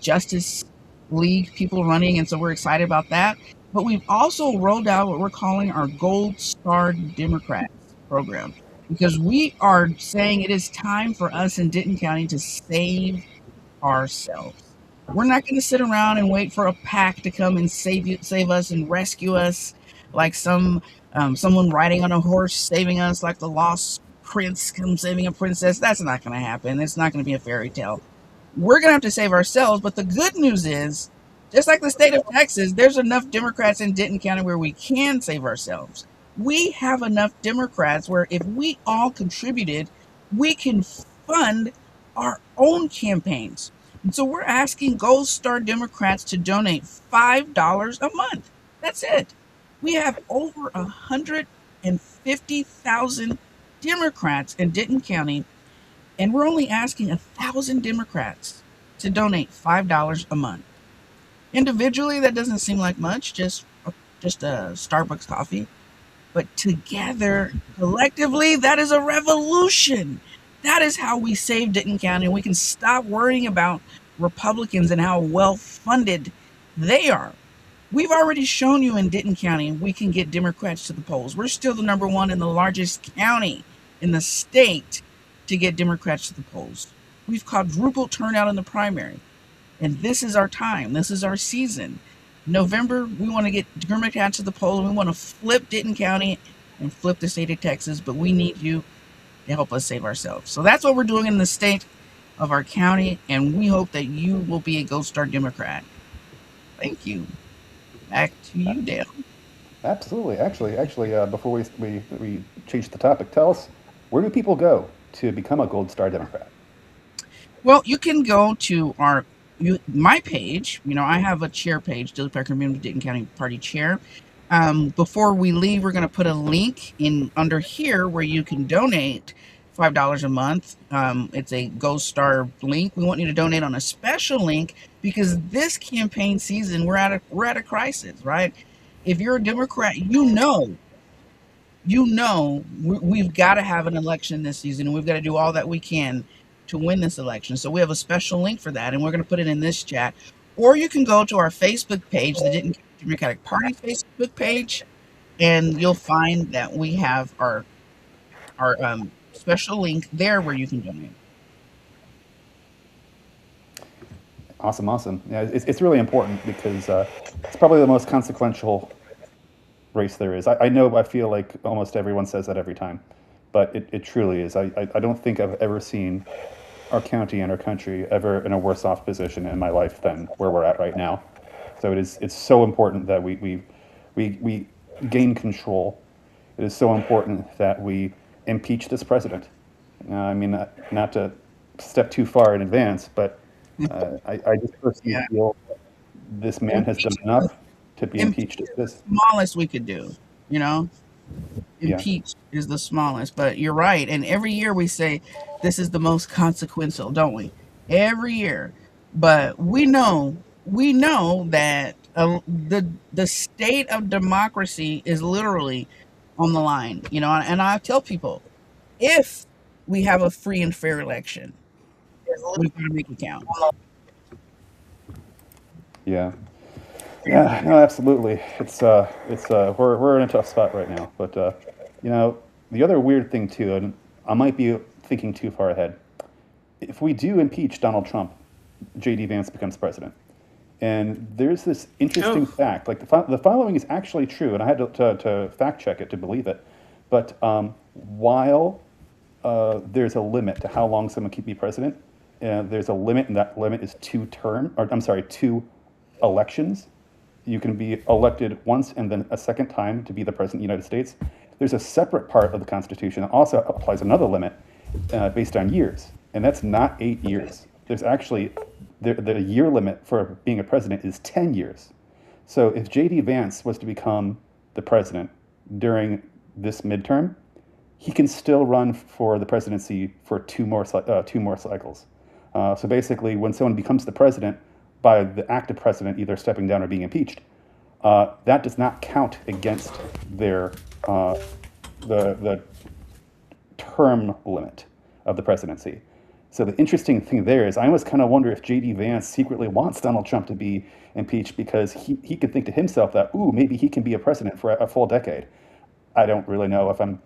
[SPEAKER 3] justice league people running, and so we're excited about that. But we've also rolled out what we're calling our Gold Star Democrats program because we are saying it is time for us in Denton County to save ourselves. We're not going to sit around and wait for a pack to come and save us and rescue us, like someone riding on a horse saving us, like the lost prince come saving a princess. That's not going to happen. It's not going to be a fairy tale. We're going to have to save ourselves. But the good news is, just like the state of Texas, there's enough Democrats in Denton County where we can save ourselves. We have enough Democrats where if we all contributed, we can fund our own campaigns. And so we're asking Gold Star Democrats to donate $5 a month. That's it. We have over 150,000 Democrats in Denton County, and we're only asking 1,000 Democrats to donate $5 a month. Individually, that doesn't seem like much, just a Starbucks coffee. But together, collectively, that is a revolution. That is how we save Denton County. We can stop worrying about Republicans and how well funded they are. We've already shown you in Denton County we can get Democrats to the polls. We're still the number one and the largest county in the state to get Democrats to the polls. We've quadrupled turnout in the primary. And this is our time. This is our season. November, we want to get Democrats to the polls. We want to flip Denton County and flip the state of Texas, but we need you to help us save ourselves. So that's what we're doing in the state of our county, and we hope that you will be a Gold Star Democrat. Thank you. Back to you, Dale.
[SPEAKER 1] Absolutely. Actually, before we change the topic, tell us, where do people go to become a Gold Star Democrat?
[SPEAKER 3] Well, you can go to my page. I have a chair page, Delia Parker-Mims, Denton County Party Chair. Before we leave, we're going to put a link in under here where you can donate $5 a month. It's a Gold Star link. We want you to donate on a special link because this campaign season we're at a crisis, right? If you're a Democrat, we've got to have an election this season, and we've got to do all that we can to win this election. So we have a special link for that, and we're going to put it in this chat. Or you can go to our Facebook page, the Denton Democratic Party Facebook page, and you'll find that we have our special link there where you can donate.
[SPEAKER 1] Awesome. Yeah, it's really important because it's probably the most consequential race there is. I feel like almost everyone says that every time, but it truly is. I don't think I've ever seen our county and our country ever in a worse off position in my life than where we're at right now. So it's so important that we gain control. It is so important that we impeach this president. I mean, not to step too far in advance, but I just personally feel this man has done enough to be impeached as this.
[SPEAKER 3] Smallest we could do, impeach is the smallest. But you're right, and every year we say this is the most consequential, don't we? Every year, but we know that the state of democracy is literally on the line, and I tell people, if we have a free and fair election, we've got to make it count.
[SPEAKER 1] Yeah, no, absolutely. We're in a tough spot right now, but the other weird thing too, and I might be thinking too far ahead. If we do impeach Donald Trump, J.D. Vance becomes president. And there's this interesting fact, like the following is actually true, and I had to fact check it to believe it. But while there's a limit to how long someone can be president, there's a limit, and that limit is two elections. You can be elected once and then a second time to be the president of the United States. There's a separate part of the Constitution that also applies another limit based on years, and that's not 8 years. There's actually the year limit for being a president is 10 years. So if J.D. Vance was to become the president during this midterm, he can still run for the presidency for two more cycles. So basically, when someone becomes the president by the act of president either stepping down or being impeached, that does not count against their the term limit of the presidency. So the interesting thing there is I almost kind of wonder if J.D. Vance secretly wants Donald Trump to be impeached because he could think to himself that, maybe he can be a president for a full decade. I don't really know if I'm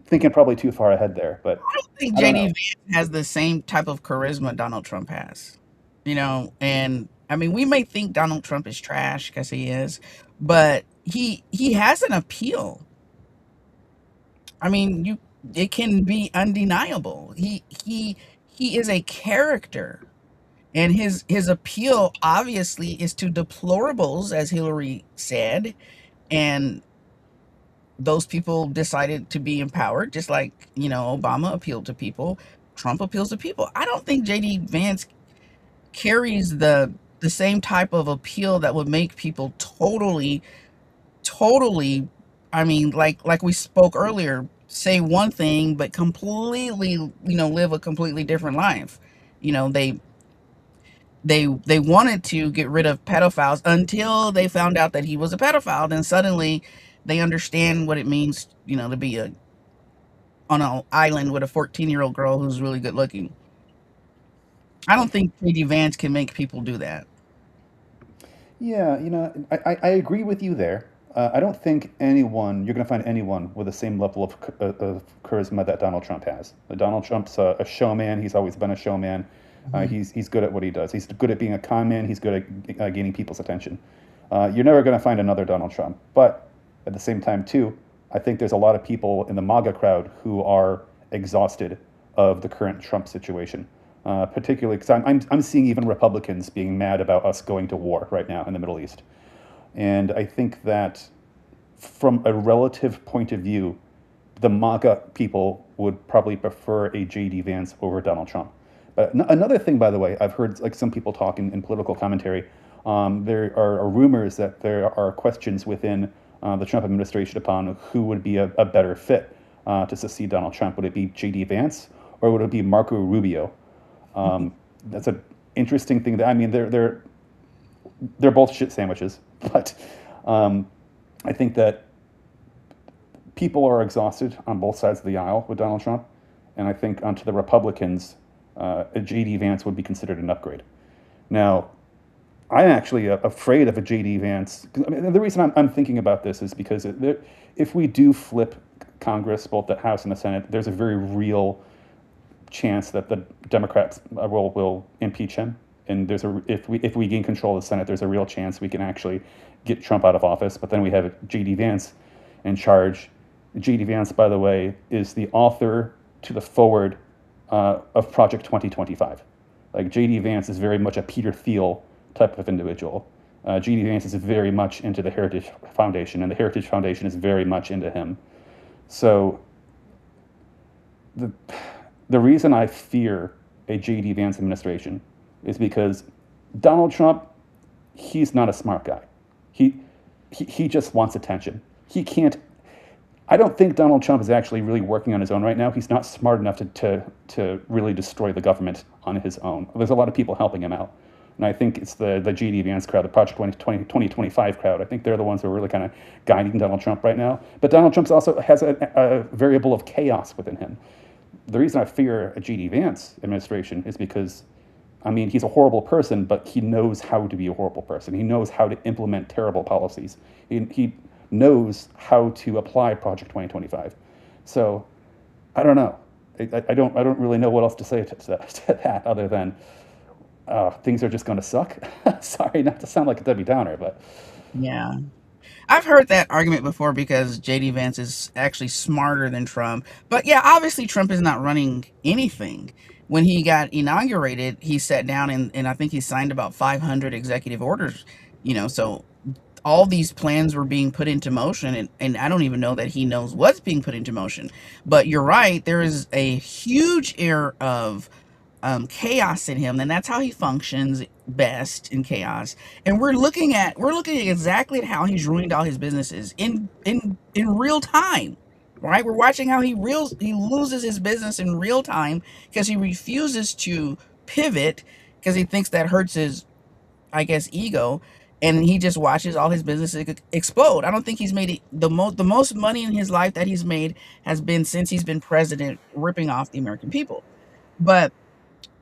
[SPEAKER 1] thinking probably too far ahead there, but
[SPEAKER 3] I don't think J.D. Vance has the same type of charisma Donald Trump has, and I mean, we may think Donald Trump is trash because he is, but he has an appeal. I mean, it can be undeniable. He is a character, and his appeal obviously is to deplorables, as Hillary said, and those people decided to be empowered, just like Obama appealed to people. Trump appeals to people. I don't think J.D. Vance carries the same type of appeal that would make people totally, I mean, like we spoke earlier, say one thing but completely, live a completely different life. They wanted to get rid of pedophiles until they found out that he was a pedophile. Then suddenly they understand what it means, to be on an island with a 14-year-old girl who's really good looking. I don't think J.D. Vance can make people do that.
[SPEAKER 1] yeah, I agree with you there. I don't think you're going to find anyone with the same level of charisma that Donald Trump has. Donald Trump's a showman. He's always been a showman.
[SPEAKER 3] Mhm.
[SPEAKER 1] He's good at what he does. He's good at being a con man. He's good at gaining people's attention. You're never going to find another Donald Trump. But at the same time, too, I think there's a lot of people in the MAGA crowd who are exhausted of the current Trump situation. Particularly because I'm seeing even Republicans being mad about us going to war right now in the Middle East. And I think that from a relative point of view, the MAGA people would probably prefer a JD Vance over Donald Trump. But another thing, by the way, I've heard like some people talk in political commentary. There are rumors that there are questions within the Trump administration upon who would be a better fit to succeed Donald Trump. Would it be JD Vance or would it be Marco Rubio? That's an interesting thing. That I mean, they're both shit sandwiches, but I think that people are exhausted on both sides of the aisle with Donald Trump, and I think onto the Republicans, a JD Vance would be considered an upgrade. Now, I'm actually afraid of a JD Vance. I mean, the reason I'm thinking about this is because if we do flip Congress, both the House and the Senate, there's a very real chance that the Democrats will impeach him. And if we gain control of the Senate, there's a real chance we can actually get Trump out of office. But then we have JD Vance in charge. JD Vance, by the way, is the author to the forward of Project 2025. Like JD Vance is very much a Peter Thiel type of individual. JD Vance is very much into the Heritage Foundation, and the Heritage Foundation is very much into him. So the reason I fear a JD Vance administration is because Donald Trump, he's not a smart guy. He just wants attention. He can't. I don't think Donald Trump is actually really working on his own right now. He's not smart enough to really destroy the government on his own. There's a lot of people helping him out. And I think it's the JD Vance crowd, the Project 2025 crowd. I think they're the ones who are really kind of guiding Donald Trump right now. But Donald Trump also has a variable of chaos within him. The reason I fear a JD Vance administration is because, I mean, he's a horrible person, but he knows how to be a horrible person. He knows how to implement terrible policies. He knows how to apply Project 2025. So I don't know. I don't really know what else to say to that other than things are just going to suck. Sorry, not to sound like a Debbie Downer, but
[SPEAKER 3] Yeah. I've heard that argument before because JD Vance is actually smarter than Trump. But yeah, obviously Trump is not running anything. When he got inaugurated, he sat down and I think he signed about 500 executive orders, so all these plans were being put into motion, and I don't even know that he knows what's being put into motion. But you're right, there is a huge air of chaos in him, and that's how he functions best, in chaos. And we're looking at exactly how he's ruined all his businesses in real time, right? We're watching how he loses his business in real time because he refuses to pivot because he thinks that hurts his, I guess, ego, and he just watches all his businesses explode. I don't think he's made it, the most money in his life that he's made has been since he's been president, ripping off the American people. But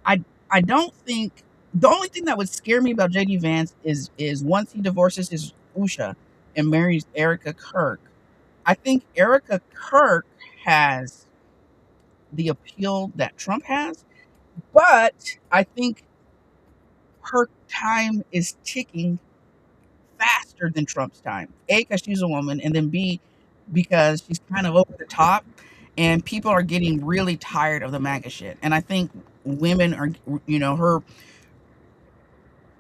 [SPEAKER 3] I I don't think the only thing that would scare me about JD Vance is once he divorces his Usha and marries Erica Kirk. I think Erica Kirk has the appeal that Trump has, but I think her time is ticking faster than Trump's time. A, because she's a woman, and then B, because she's kind of over the top, and people are getting really tired of the MAGA shit. And I think women are, her.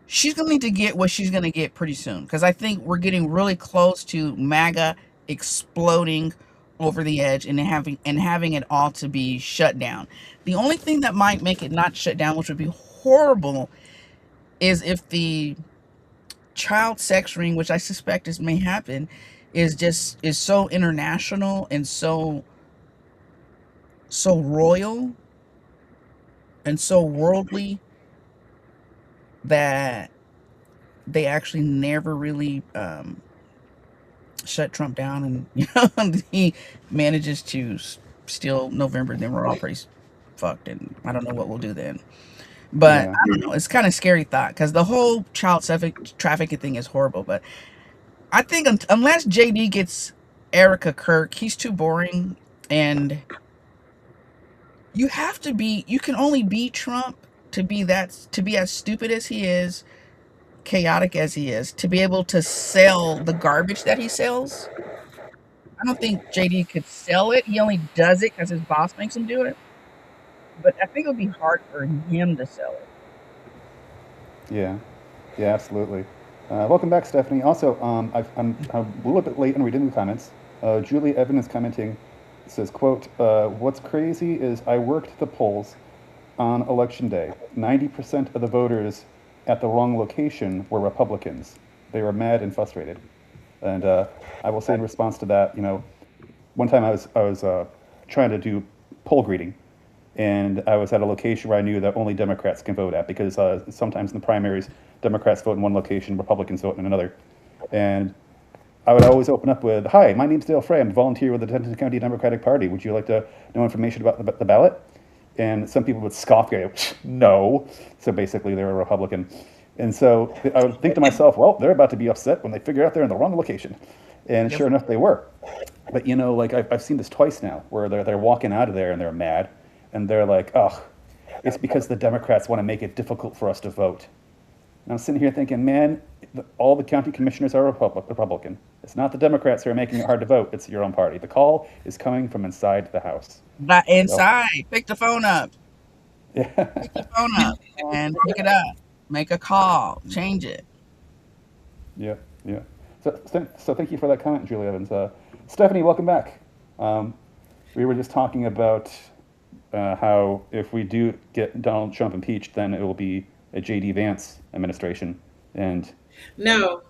[SPEAKER 3] She's gonna need to get what she's gonna get pretty soon, because I think we're getting really close to MAGA exploding over the edge and having it all to be shut down. The only thing that might make it not shut down, which would be horrible, is if the child sex ring, which I suspect may happen, is so international and so royal and so worldly that they actually never really shut Trump down, and he manages to steal November, then we're all pretty fucked, and I don't know what we'll do then. But
[SPEAKER 1] yeah.
[SPEAKER 3] I don't know. It's kind of scary thought because the whole child trafficking thing is horrible. But I think unless JD gets Erica Kirk, he's too boring. And you can only be Trump to be as stupid as he is, chaotic as he is, to be able to sell the garbage that he sells. I don't think JD could sell it. He only does it because his boss makes him do it. But I think it would be hard for him to sell it.
[SPEAKER 1] Yeah, yeah, absolutely. Welcome back, Stephanie. Also, I'm a little bit late on reading the comments. Julie Evan is commenting. Says, "quote What's crazy is I worked the polls on election day. 90% of the voters at the wrong location were Republicans. They were mad and frustrated." And I will say in response to that, one time I was trying to do poll greeting, and I was at a location where I knew that only Democrats can vote at because sometimes in the primaries, Democrats vote in one location, Republicans vote in another. And I would always open up with, "Hi, my name's Dale Frey. I'm a volunteer with the Denton County Democratic Party. Would you like to know information about the ballot?" And some people would scoff, go, "No." So basically, they're a Republican. And so I would think to myself, well, they're about to be upset when they figure out they're in the wrong location. And
[SPEAKER 3] Yep.
[SPEAKER 1] sure enough, they were. But like I've seen this twice now, where they're walking out of there and they're mad, and they're like, "Oh, it's because the Democrats want to make it difficult for us to vote." And I'm sitting here thinking, man, all the county commissioners are Republican. It's not the Democrats who are making it hard to vote. It's your own party. The call is coming from inside the House.
[SPEAKER 3] Not
[SPEAKER 1] So,
[SPEAKER 3] inside. Pick the phone up.
[SPEAKER 1] yeah,
[SPEAKER 3] Pick the phone up and pick it up. Make a call. Change it.
[SPEAKER 1] yeah, yeah. So thank you for that comment, Julie Evans. Stephanie, welcome back. Um, we were just talking about how if we do get Donald Trump impeached, then it will be a J.D. Vance administration. And
[SPEAKER 2] No,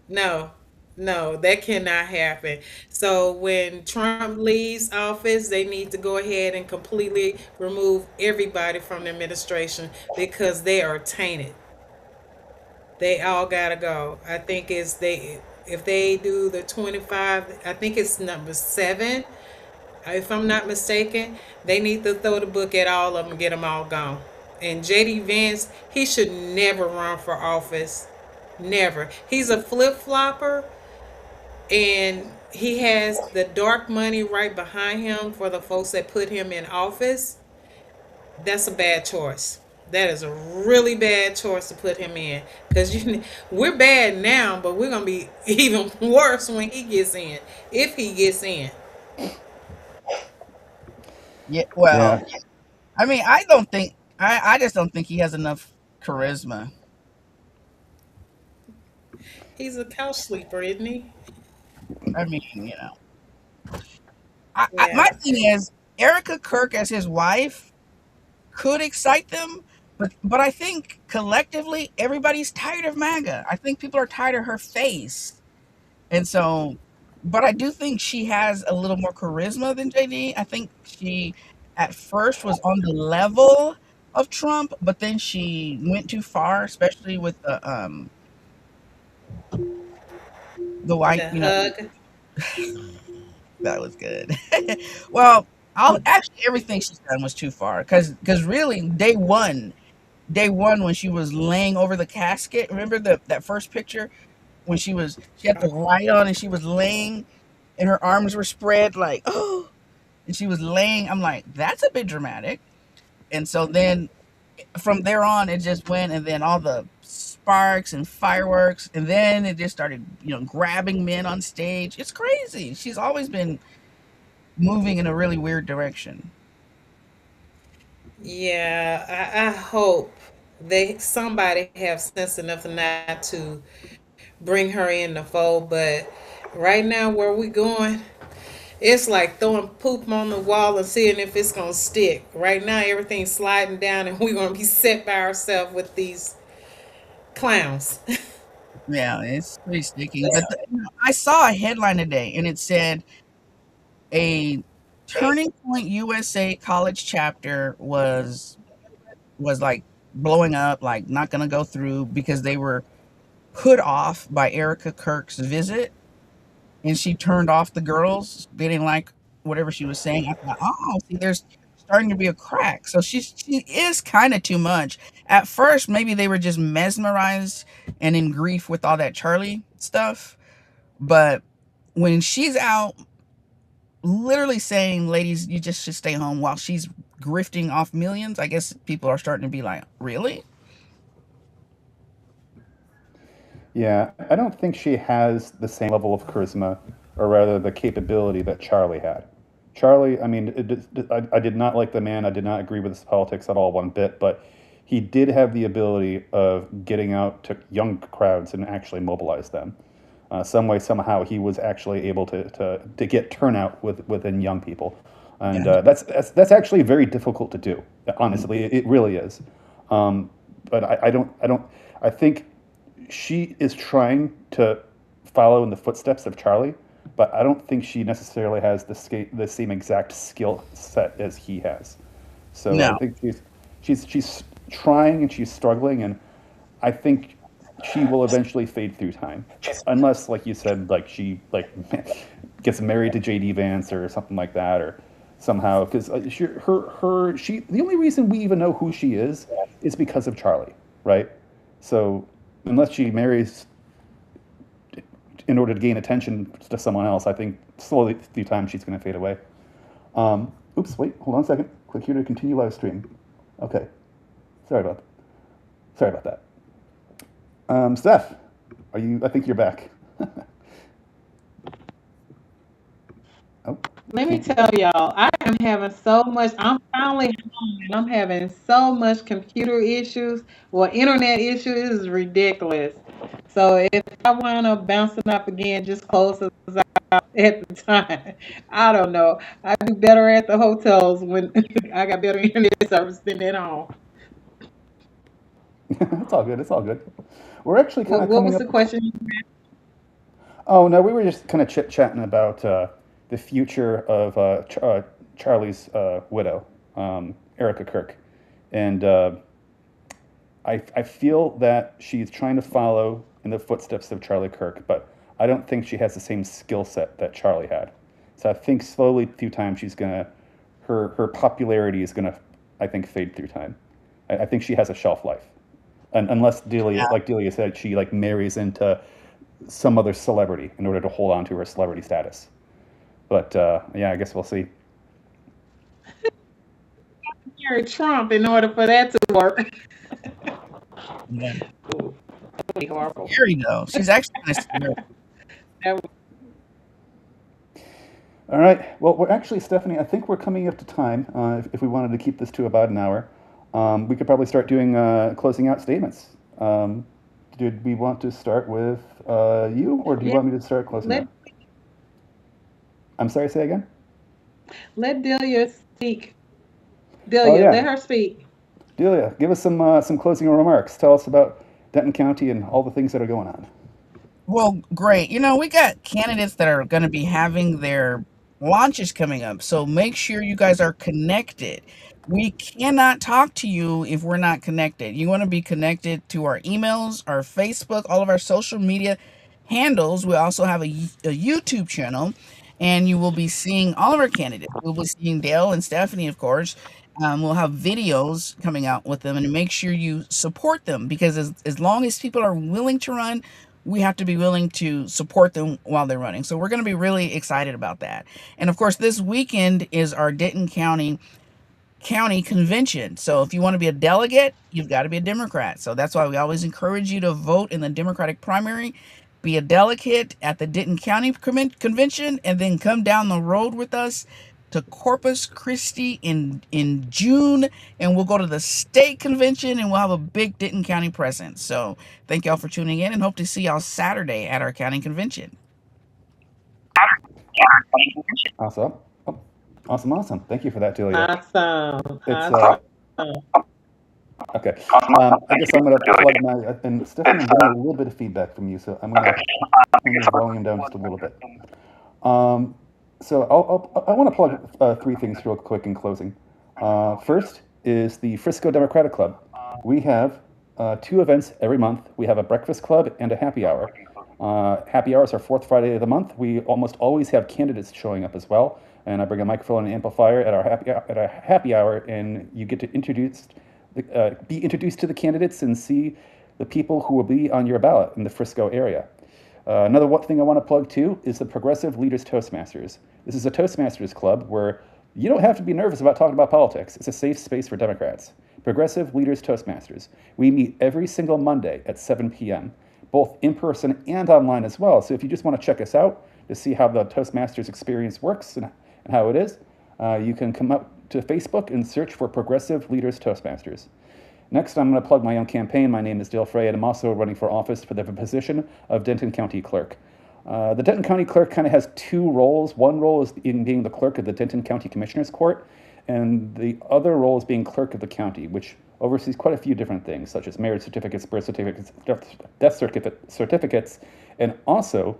[SPEAKER 2] no, no, that cannot happen. So when Trump leaves office, they need to go ahead and completely remove everybody from the administration because they are tainted. They all gotta go. I think it's they if they do the 25, I think it's number 7. If I'm not mistaken, they need to throw the book at all of them and get them all gone. And JD Vance, he should never run for office. Never. He's a flip flopper, and he has the dark money right behind him for the folks that put him in office. That's a bad choice. That is a really bad choice to put him in because we're bad now, but we're gonna be even worse when he gets in, if he gets in.
[SPEAKER 3] Yeah. Well,
[SPEAKER 1] yeah,
[SPEAKER 3] I mean, I just don't think he has enough charisma.
[SPEAKER 2] He's a couch sleeper, isn't he?
[SPEAKER 3] I mean, my
[SPEAKER 2] Yeah.
[SPEAKER 3] thing is Erica Kirk as his wife could excite them, but I think collectively everybody's tired of MAGA. I think people are tired of her face, and so. But I do think she has a little more charisma than JD. I think she at first was on the level of Trump, but then she went too far, especially with the white.
[SPEAKER 2] The hug.
[SPEAKER 3] That was good. Well, I'll actually everything she's done was too far because really day one when she was laying over the casket. Remember that first picture when she had the light on and she was laying and her arms were spread like oh, and she was laying. I'm like that's a bit dramatic. And so then from there on it just went, and then all the sparks and fireworks, and then it just started grabbing men on stage. It's crazy. She's always been moving in a really weird direction.
[SPEAKER 2] Yeah, I hope they somebody have sense enough not to bring her in the fold. But right now, where we going, it's like throwing poop on the wall and seeing if it's gonna stick. Right now, everything's sliding down, and we're gonna be set by ourselves with these clowns.
[SPEAKER 3] Yeah, it's pretty sticky. But I saw a headline today and it said a Turning Point USA college chapter was like blowing up, like not gonna go through because they were put off by Erica Kirk's visit, and she turned off the girls. They didn't like whatever she was saying. I thought, oh, see, there's starting to be a crack. So she is kind of too much. At first, maybe they were just mesmerized and in grief with all that Charlie stuff, But when she's out literally saying, ladies, you just should stay home while she's grifting off millions, I guess people are starting to be like, really?
[SPEAKER 1] Yeah, I don't think she has the same level of charisma, or rather the capability that Charlie had. Charlie, I mean, I did not like the man. I did not agree with his politics at all one bit, but he did have the ability of getting out to young crowds and actually mobilize them. Some way, somehow, he was actually able to get turnout within young people, and
[SPEAKER 3] Yeah.
[SPEAKER 1] that's actually very difficult to do. Honestly, it really is. But I think she is trying to follow in the footsteps of Charlie, but I don't think she necessarily has the same exact skill set as he has. So I
[SPEAKER 3] No.
[SPEAKER 1] think she's trying and she's struggling, and I think she will eventually fade through time, unless, like you said, like she like gets married to JD Vance or something like that, or somehow because she the only reason we even know who she is because of Charlie, right? So unless she marries in order to gain attention to someone else, I think slowly through time she's going to fade away. Oops, wait, hold on a second. Click here to continue live stream. Okay, sorry about that. Steph, are you? I think you're back. Oh,
[SPEAKER 2] Let me
[SPEAKER 1] can't.
[SPEAKER 2] tell y'all, I am having so much. I'm finally home and I'm having so much computer issues. Well, internet issues. It is ridiculous. So if I wind up bouncing up again, just close us out at the time. I don't know. I do better at the hotels when I got better internet service than at home.
[SPEAKER 1] It's all good. It's all good. We're actually kind of
[SPEAKER 2] What
[SPEAKER 1] coming
[SPEAKER 2] was the
[SPEAKER 1] up.
[SPEAKER 2] question?
[SPEAKER 1] Oh no, we were just kind of chit chatting about the future of Charlie's widow, Erica Kirk, and I feel that she's trying to follow in the footsteps of Charlie Kirk, but I don't think she has the same skill set that Charlie had. So I think slowly through time she's gonna her popularity is gonna, I think, fade through time. I think she has a shelf life, and unless Delia, like Delia said, she like marries into some other celebrity in order to hold on to her celebrity status. But yeah, I guess we'll see.
[SPEAKER 2] Marry Trump in order for that to work.
[SPEAKER 3] Yeah.
[SPEAKER 2] Really horrible.
[SPEAKER 3] Scary though. She's actually kind of scary.
[SPEAKER 2] That
[SPEAKER 1] All right. Well, we're actually, Stephanie, I think we're coming up to time. If we wanted to keep this to about an hour, we could probably start doing closing out statements. Did we want to start with you, or do you
[SPEAKER 2] yeah.
[SPEAKER 1] want me to start closing
[SPEAKER 2] Let
[SPEAKER 1] out? I'm sorry, say again?
[SPEAKER 2] let Delia speak.
[SPEAKER 1] Oh,
[SPEAKER 2] Delia, let
[SPEAKER 1] yeah.
[SPEAKER 2] her speak.
[SPEAKER 1] Delia, give us some closing remarks. Tell us about Denton County and all the things that are going on.
[SPEAKER 3] Well, great. We got candidates that are going to be having their launches coming up. So make sure you guys are connected. We cannot talk to you if we're not connected. You want to be connected to our emails, our Facebook, all of our social media handles. We also have a YouTube channel, and you will be seeing all of our candidates. We'll be seeing Dale and Stephanie, of course. We'll have videos coming out with them, and make sure you support them because as long as people are willing to run, we have to be willing to support them while they're running. So we're going to be really excited about that. And of course, this weekend is our Denton County convention. So if you want to be a delegate, you've got to be a Democrat. So that's why we always encourage you to vote in the Democratic primary, be a delegate at the Denton County convention, and then come down the road with us to Corpus Christi in June, and we'll go to the state convention and we'll have a big Denton County presence. So thank y'all for tuning in and hope to see y'all Saturday at our county convention.
[SPEAKER 1] Awesome. Oh, awesome, awesome. Thank you for that, Delia.
[SPEAKER 2] Awesome.
[SPEAKER 1] It's
[SPEAKER 2] Awesome.
[SPEAKER 1] okay. I guess I'm gonna plug my and Stephanie, I'm getting a little bit of feedback from you, so I'm gonna turn your volume down just a little bit. Um, so I want to plug three things real quick in closing. First is the Frisco Democratic Club. We have two events every month. We have a breakfast club and a happy hour. Happy hour is our fourth Friday of the month. We almost always have candidates showing up as well, and I bring a microphone and amplifier at our happy hour, and you get to be introduced to the candidates and see the people who will be on your ballot in the Frisco area. Another thing I want to plug too is the Progressive Leaders Toastmasters. This is a Toastmasters club where you don't have to be nervous about talking about politics. It's a safe space for Democrats. Progressive Leaders Toastmasters. We meet every single Monday at 7 p.m., both in person and online as well. So if you just want to check us out to see how the Toastmasters experience works and how it is, you can come up to Facebook and search for Progressive Leaders Toastmasters. Next, I'm going to plug my own campaign. My name is Dale Frey, and I'm also running for office for the position of Denton County Clerk. The Denton County Clerk kind of has two roles. One role is in being the clerk of the Denton County Commissioners Court, and the other role is being clerk of the county, which oversees quite a few different things, such as marriage certificates, birth certificates, death certificates, and also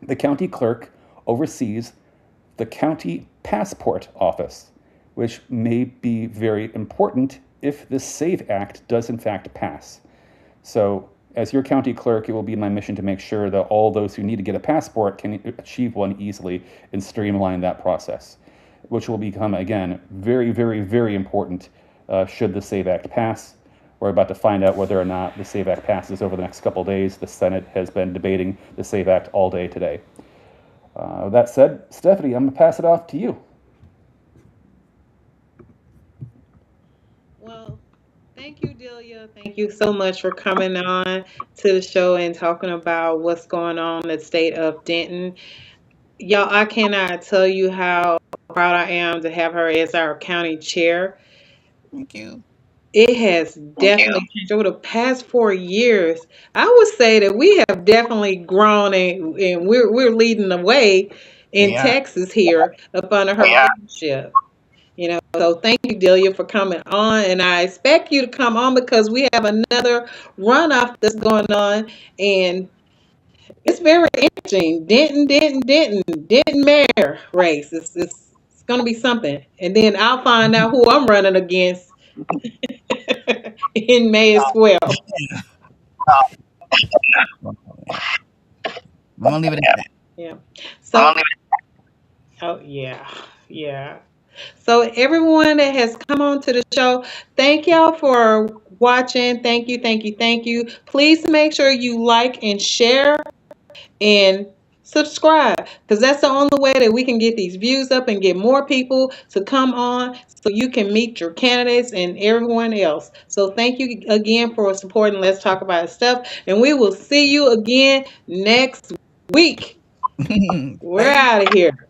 [SPEAKER 1] the county clerk oversees the county passport office, which may be very important if the SAVE Act does in fact pass. So as your county clerk, it will be my mission to make sure that all those who need to get a passport can achieve one easily and streamline that process, which will become, again, very, very, very important should the SAVE Act pass. We're about to find out whether or not the SAVE Act passes over the next couple of days. The Senate has been debating the SAVE Act all day today. With that said, Stephanie, I'm going to pass it off to you.
[SPEAKER 2] Well, thank you, Delia. Thank you so much for coming on to the show and talking about what's going on in the state of Denton. Y'all, I cannot tell you how proud I am to have her as our county chair.
[SPEAKER 3] Thank you.
[SPEAKER 2] It has definitely changed over the past 4 years. I would say that we have definitely grown, and we're leading the way in
[SPEAKER 3] We are.
[SPEAKER 2] Texas here up under her leadership. So thank you, Delia, for coming on, and I expect you to come on because we have another runoff that's going on, and it's very interesting. Denton mayor race. It's going to be something, and then I'll find out who I'm running against in May as well.
[SPEAKER 3] I'm gonna leave it at that.
[SPEAKER 2] Yeah. So, oh yeah. So everyone that has come on to the show, thank y'all for watching. Thank you. Please make sure you like and share and subscribe, because that's the only way that we can get these views up and get more people to come on so you can meet your candidates and everyone else. So thank you again for supporting Let's Talk About Stuff, and we will see you again next week. We're out of here.